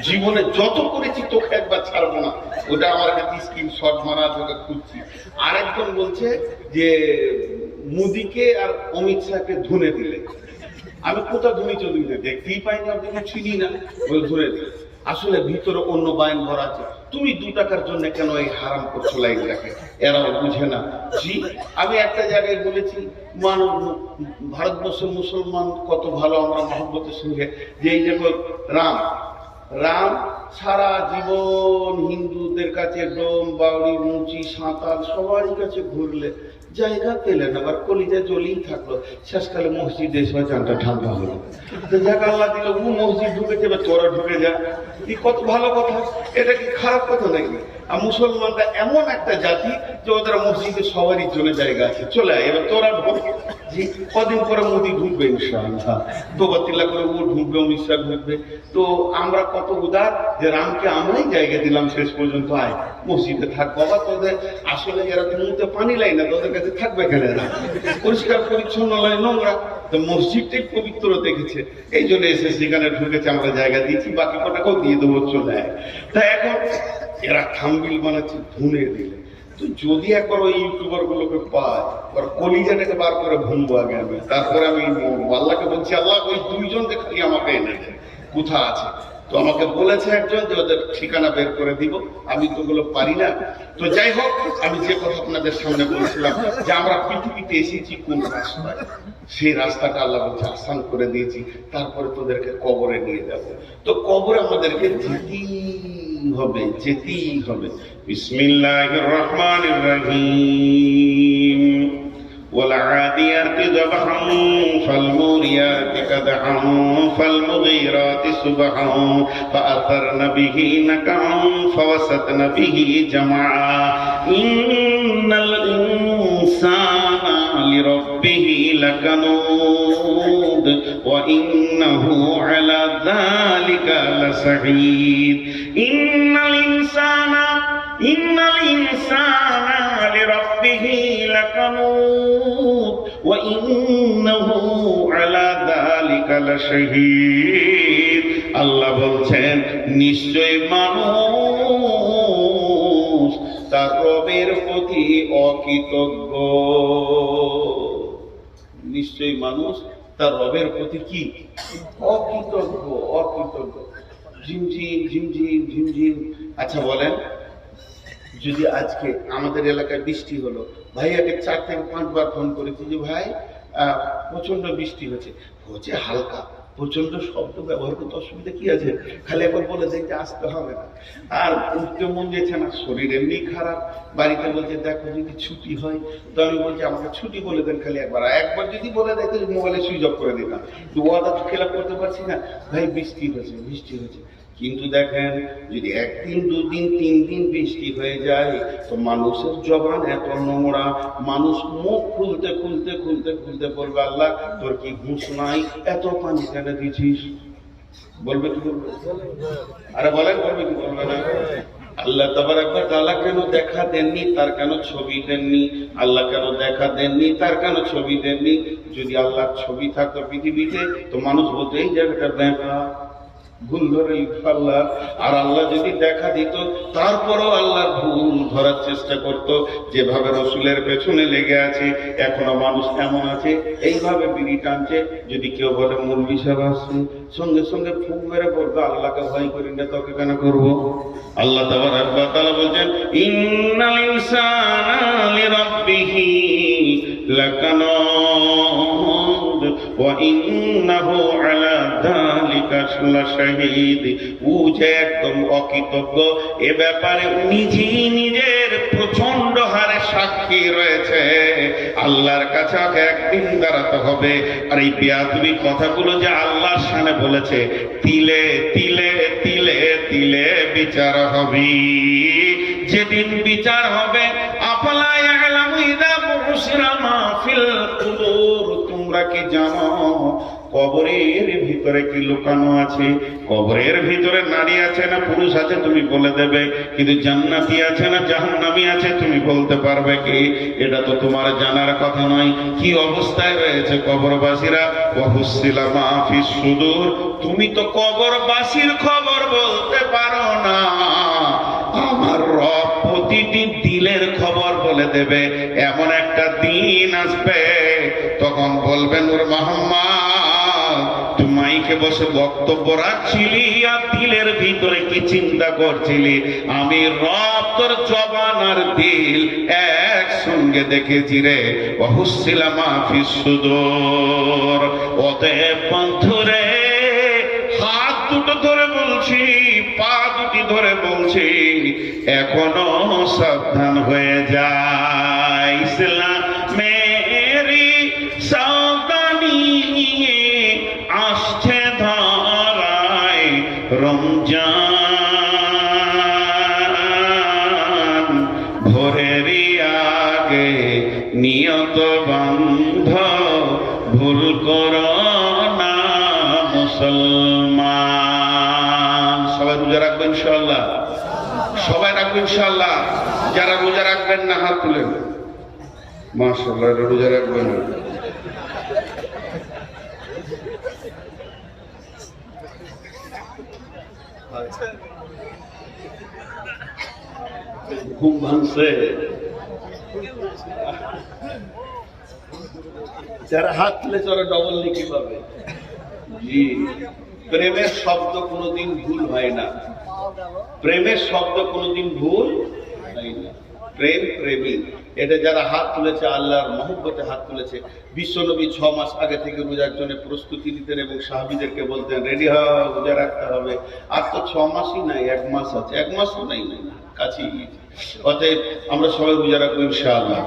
জীবনে যত করেছি তোকে একবার ছাড়বো না। ওটা আমার কাছে স্ক্রিনশট মারা, তোকে খুঁজছি। আরেকজন বলছে যে মোদিকে আর অমিত শাহকে ধুনে দিলে। আমি কোথাও ধুনি চলি না, দেখতেই পাইনি, আপনি চিনি না, ওই ধরে দিলে। আসলে ভিতরে অন্য বাইন ঘর আছে। তুমি 2 টাকার জন্য কেন এই হারাম করছো লাইনটাকে? এরাও বুঝে না। জি, আমি একটা জায়গায় বলেছি, ভারতবর্ষের মুসলমান কত ভালো, আমরা মহব্বতের সঙ্গে, যে এই দেখো রাম রাম সারা জীবন হিন্দুদের কাছে ডোম বাউরি মুচি সাঁতাল সবারই কাছে ঘুরলে, জায়গা পেলেন, আবার কলিজা জ্বলেই থাকলো। শেষকালে মসজিদে এসে চানটা ঠান্ডা হলো। তো যাক আল্লাহ দিল, ও মসজিদ ঢুকেছে, এবার তোরা ঢুকে যা। কি কত ভালো কথা, এটা কি খারাপ কথা নাকি? আর মুসলমানরা এমন একটা জাতি যে ওদের মসজিদে সবারই জন্য জায়গা আছে, চলে আয়, এবার তোরা ঢুক। জি, কদিন পরে মোদি ঢুকবে ইনশাআল্লাহ, তোবাতিল্লা করে ও ঢুকবে, অমিত শাহ ঢুকবে। তো আমরা কত উদার যে রামকে আমরাই জায়গা দিলাম, শেষ পর্যন্ত আয় মসজিদে থাক বাবা। তোদের আসলে এরা তো মুখে পানি লাই না, তোদের কাছে থাকবে কেন? এরা পরিষ্কার পরিচ্ছন্ন নয়, নোংরা। তো মসজিদটাই পবিত্র দেখেছে, এই জন্য এসে সেখানে ঢুকেছে, আমরা জায়গা দিয়েছি, বাকি কটাকেও দিয়ে দেবো, চলে আয়। তা এখন এরা থাম্বিল বানাচ্ছে ধুনে দিলে। তো যদি একবার ওই ইউটিউবার গুলোকে পায়, ওর কলিজাটাকে বার করে ভুলবো আগে আমি, তারপরে আমি আল্লাহকে বলছি, আল্লাহ ওই 2 জনকে খালি আমাকে এনে দেয়, কোথা আছে। তো আমাকে বলেছে একজন যে ওদের ঠিকানা বের করে দিব, আমি তো ওগুলো পারি না। তো যাই হোক, আমি যে কথা আপনাদের সামনে বলছিলাম যে আমরা পৃথিবীতে এসেছি কোন রাস্তায়, সেই রাস্তাটা আল্লাহ বলছে আসান করে দিয়েছি, তারপরে তোদেরকে কবরে নিয়ে যাব। তো কবরে আমাদেরকে যেতেই হবে। বিসমিল্লাহির রহমানির রহিম। والعاديات ضبحا فالموريات قدحا فالمغيرات صبحا فأثرن به نقعا فوسطن به جمعا إن الإنسان لربه لكنود وإنه على ذلك لشهيد إن الإنسان لربه لكنود وإنه على ذلك لشهيد। আল্লাহ বলছেন, নিশ্চয় মানুষ তার রবের প্রতি অকৃতজ্ঞ। নিশ্চয়ই মানুষ তার রবের প্রতি কি? অকৃতজ্ঞ। ঝিমঝিম ঝিমঝিম ঝিমঝিম। আচ্ছা বলেন, যদি আজকে আমাদের এলাকায় বৃষ্টি হলো, ভাইয়াকে 4 থেকে 5 বার ফোন করেছি যে ভাই প্রচন্ড বৃষ্টি হচ্ছে, হালকা, প্রচন্ড শব্দ ব্যবহার করতে অসুবিধা কি আছে, খালি একবার বলে দেয় যে আসতে হবে না। আর উঠতে মন যেছে না, শরীর এমনি খারাপ, বাড়িতে বলছে দেখো যদি ছুটি হয়। তো আমি বলছি আমাকে ছুটি বলে দেন খালি একবার যদি বলে দেয় তাহলে মোবাইলে সুইচ অফ করে দিতাম। ওয়াদা তো খেলাপ করতে পারছি না, ভাই বৃষ্টি হয়েছে। কিন্তু দেখেন, যদি 1 দিন 2 দিন 3 দিন বৃষ্টি হয়ে যায়, তো মানুষের জবান এত নোংরা, মানুষ মুখ খুলতে বলবে, আল্লাহ তোর কি হুঁশ নাই, এত পানি কেন দিছিস? বলবে কি বলবে? আরে বলেন, বলবে কি বলবে না? আল্লাহ তাবারক ওয়া তাআলা কেন দেখা দেননি, তার কেন ছবি দেননি? আল্লাহ কেন দেখা দেননি, তার কেন ছবি দেননি? যদি আল্লাহর ছবি থাকতো পৃথিবীতে, তো মানুষ বলতো এই জায়গাটা দেখা ভুল ধরে আল্লাহ। আর আল্লাহ যদি দেখা দিত, তারপরও আল্লাহর ভুল ধরার চেষ্টা করত। যেভাবে রসুলের পেছনে লেগে আছে, এখনো মানুষ এমন আছে এইভাবে বিড়ি টানছে, যদি কেউ বলে মুরব্বি সাহেব আসছে, সঙ্গে সঙ্গে ফুক মেরে পড়বে, আল্লাহকে ভয় করি না, তোকে কেন করবো? আল্লাহ তাবারক ওয়া তাআলা বলেন, ইন্নাল ইনসানা লিরাব্বিহি লাকানুদ ওয়া ইন্নাহু আলা যালিকা লাশাহীদ। ও যে একদম অকৃতজ্ঞ, এ ব্যাপারে নিজের প্রচন্ড হারে সাক্ষী রয়েছে। আল্লাহর কাছে একদিন দাঁড়াতে হবে। আর এই বেয়াদবি কথাগুলো যে আল্লাহর সামনে বলেছে, তিলে তিলে তিলে তিলে বিচার হবে। যেদিন বিচার হবে, আফালা ইয়ালামু ইযা বুশিরা মা ফিল কুবুর, তোমরা কি জানো কবরের ভিতরে কি লুকানো আছে? কবরের ভিতরে নারী আছে না পুরুষ আছে তুমি বলে দেবে, কিন্তু জান্নাতি আছে না জাহান্নামী আছে তুমি বলতে পারবে কি? এটা তো তোমার জানার কথা নয়। কি অবস্থায় রয়েছে কবরবাসীরা? ওয়াহুসিলা মা ফিস সুদূর, তুমি তো কবরবাসীর খবর বলতে পারো না। আমার রব প্রতিটি দিলের খবর বলে দেবে। এমন একটা দিন আসবে তখন বলবেন ওর মুহাম্মদ তুই মাইকে বসে বক্তব্য রাখছিলি আর দিলের ভিতরে কি চিন্তা করছিলি? আমি রব তোর জবান আর দিল একসঙ্গে দেখেছি রে। ওয়াহুসিলা মা ফিস সুদূর, অতএব বন্ধুরে হাত দুটো ধরে বলছি, পা দুটি ধরে বলছি, এখনো সাবধান হয়ে যায়। ইসলামেরই সাবধানি নিয়ে আসছে ধরায় রমজান, ভোরেরই আগে নিয়ত বন্ধ, ভুল করো না মুসলমান। সবাই রোজা রাখবেন ইনশাআল্লাহ, সবাই রাখবেন ইনশাআল্লাহ। যারা রোজা রাখবেন না হাত তুলেন। মাশাআল্লাহ, রোজা রাখবেন। ঘুম ভাঙছে? যারা হাত তুলে চলে ডবল লিখি পাবে। জি, প্রেমের শব্দ কোনোদিন ভুল হয় না। প্রেমের শব্দ কোনোদিন ভুল হয় না। প্রেম প্রেমী, এটা যারা হাত তুলেছে আল্লাহর মহব্বতে হাত তুলেছে। বিশ্বনবী 6 মাস আগে থেকে রোজার জন্য প্রস্তুতি নিতেন এবং সাহাবীদেরকে বলতেন রেডি হও, রোজা রাখতে হবে। আর তো 6 মাসই নাই, 1 মাস আছে, 1 মাসও নাই, কাছেই গিয়েছে। অতএব আমরা সবাই রোজা রাখবো ইনশাআল্লাহ।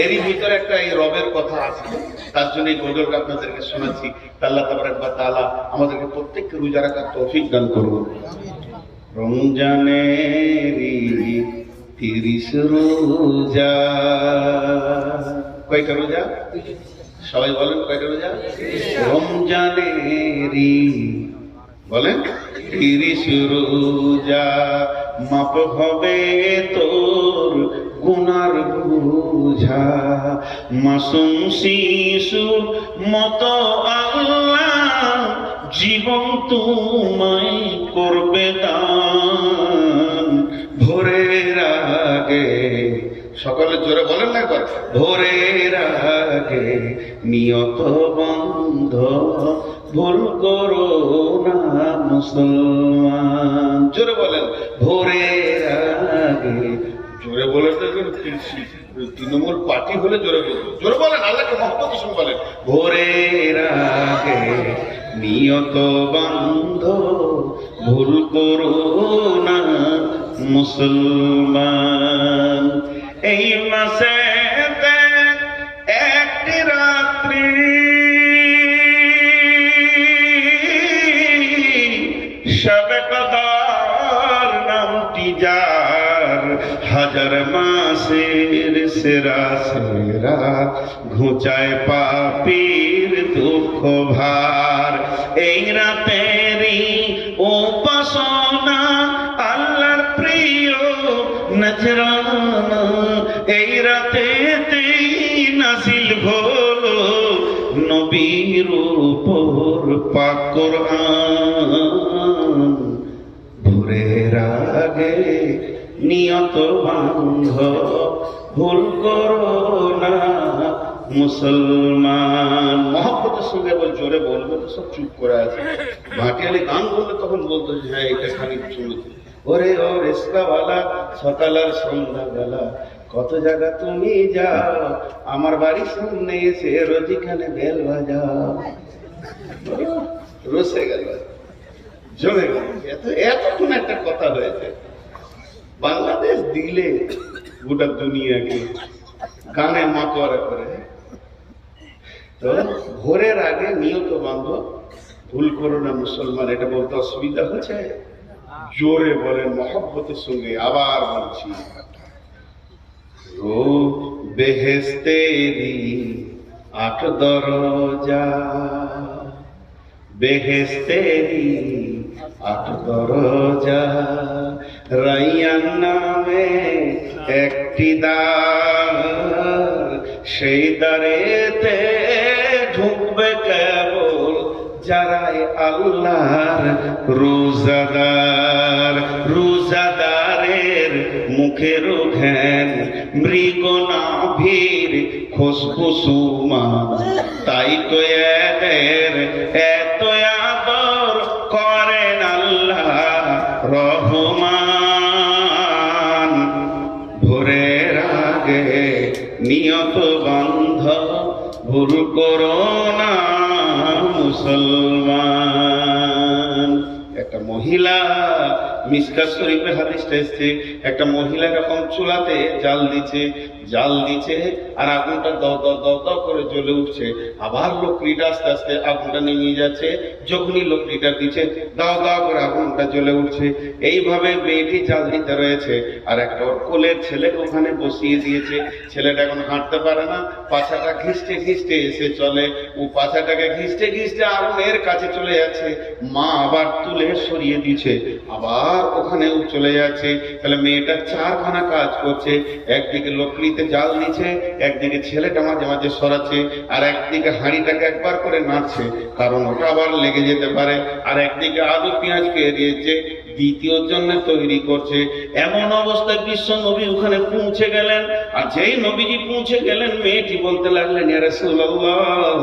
এরই ভিতরে একটা এই রবের কথা আছে, তার জন্য এই গজলটা আপনাদেরকে শোনাচ্ছি। আল্লাহ তাবারক ওয়া তাআলা আমাদেরকে প্রত্যেককে রোজা রাখার তৌফিক দান করুন। রমজানেরই 30 রোজা, কয়টা রোজা? সবাই বলেন কয়টা রোজা? রমজানেরই বলেন 30 রোজা, মাপ হবে তোর গুনার বোঝা, মাসুম শিশুর মতো আল্লাহ জীবন তোমায় করবে দান। ভোরের আগে, সকালে জোরে বলেন না একবার, ভোরের আগে নিয়ত বন্ধ, ভুল করো না মুসলমান। জোরে বলেন, ভোরের আগে। জোরে বলে তো তৃণমূল পার্টি হলে জোরে বলবো। জোরে বলেন, আল্লাহকে মহব্বত সঙ্গে বলেন, ভোরের আগে নিয়ত বন্ধ, ভুল করো না মুসলমান। এই মাসে একটি রাত্রি শবে কদর নামটি যার, হাজার মাসের সেরা সেরা ঘুচায় পাপীর দুঃখ ভার। এই রাতেরই উপাসনা আল্লাহর প্রিয় নজরানা, এই রাতেতেই নাজিল হলো নবীর উপর পাক কোরআন। ভোরের আগে নিয়ত বান্ধ, ভুল করো না মুসলমান। মহব্বতের সঙ্গে বল, জোরে বলবো তো সব চুপ করে আছে। ভাটিয়ালি গান বললে তখন বলতো যে হ্যাঁ এটা খানিক শুনেছি। ওরে ও রিস্কাওয়ালা, সকাল আর সন্ধ্যাবেলা কত জায়গা তুমি যাও, আমার বাড়ির সামনে এসে রোজিখানে বেল বাজাও। রসে গেল, জমে গেল। এতক্ষণ একটা কথা হয়েছে, বাংলাদেশ দিলে গোটা দুনিয়াকে গানে মাতোয়ারা করে। তো ভোরের আগে নিয়ত বান্ধব, ভুল করো না মুসলমান, এটা বলতে অসুবিধা হচ্ছে? জোরে বলেন মহব্বতের সঙ্গে। আবার বলছি, ও বেহেস্তেরি 8 দরজা, বেহেস্তেরি 8 দরজা, রাইয়ান নামে একটি দ্বার, সেই দ্বারেতে ঢুকবে কেবল যারাই আল্লাহর রোজাদার। রোজাদারের মুখের ঘ্যান মৃগ নাভির খুশবুসুমান, তাই তো এদের এত আদর করেন আল্লাহ রহমান। ভোরের আগে নিয়ত বন্ধ, ভুল করো না মুসলমান। একটা মহিলা, মিশকাত শরীফে হাদিসটা এসছে, একটা মহিলা এরকম চুলাতে জাল দিচ্ছে আর আগুনটা দাও দাও দাও দাও করে জ্বলে উঠছে, আবার লকড়িটা আস্তে আস্তে আগুনটা নিয়ে যাচ্ছে, যখনই লকড়িটা দিচ্ছে দাও দাও করে আগুনটা জ্বলে উঠছে। এইভাবে মেয়েটি জাল দিতে রয়েছে আর একটা ওর কোলের ছেলেকে ওখানে বসিয়ে দিয়েছে। ছেলেটা এখন হাঁটতে পারে না, পাছাটা ঘিসতে ঘিসতে এসে চলে, ও পাছাটাকে ঘিসতে ঘিসতে আগুনের কাছে চলে যাচ্ছে। মা আবার তুলে সরিয়ে দিচ্ছে, আবার ওখানেও চলে যাচ্ছে। তাহলে মেয়েটা 4খানা কাজ করছে, একদিকে লকড়িতে জাল দিচ্ছে, একদিকে ছেলেটা মাঝে মাঝে সরাচ্ছে, আর একদিকে হাঁড়িটাকে একবার করে নাড়ছে কারণ ওটা আবার লেগে যেতে পারে, আর একদিকে আলু পেঁয়াজকে এড়িয়েছে দ্বিতীয় জন্য তৈরি করছে। এমন অবস্থায় বিশ্ব নবী ওখানে পৌঁছে গেলেন, আর যেই নবীজি পৌঁছে গেলেন মেয়েটি বলতে লাগলেন, ইয়া রাসূলুল্লাহ,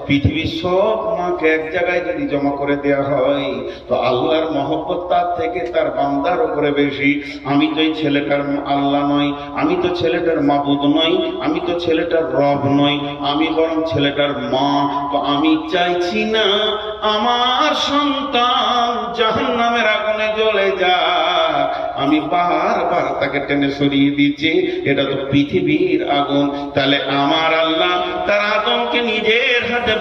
পৃথিবীর সব মাকে এক জায়গায় যদি জমা করে দেওয়া হয় তো আল্লাহর মহব্বত তার থেকে তার বান্দার উপরে বেশি। আমি তো এই ছেলেটার আল্লাহ নই, আমি তো ছেলেটার মাবুদ নই, আমি তো ছেলেটার রব নই, আমি বরং ছেলেটার মা। তো আমি চাইছি না আমার সন্তান জাহান্নামের আগুনে জ্বলে যাক, আমি বারবার তাকে টেনে সরিয়ে দিচ্ছি, এটা তো পৃথিবীর আগুন। তাহলে আমার আল্লাহ তার আদমকে নিজের হাতে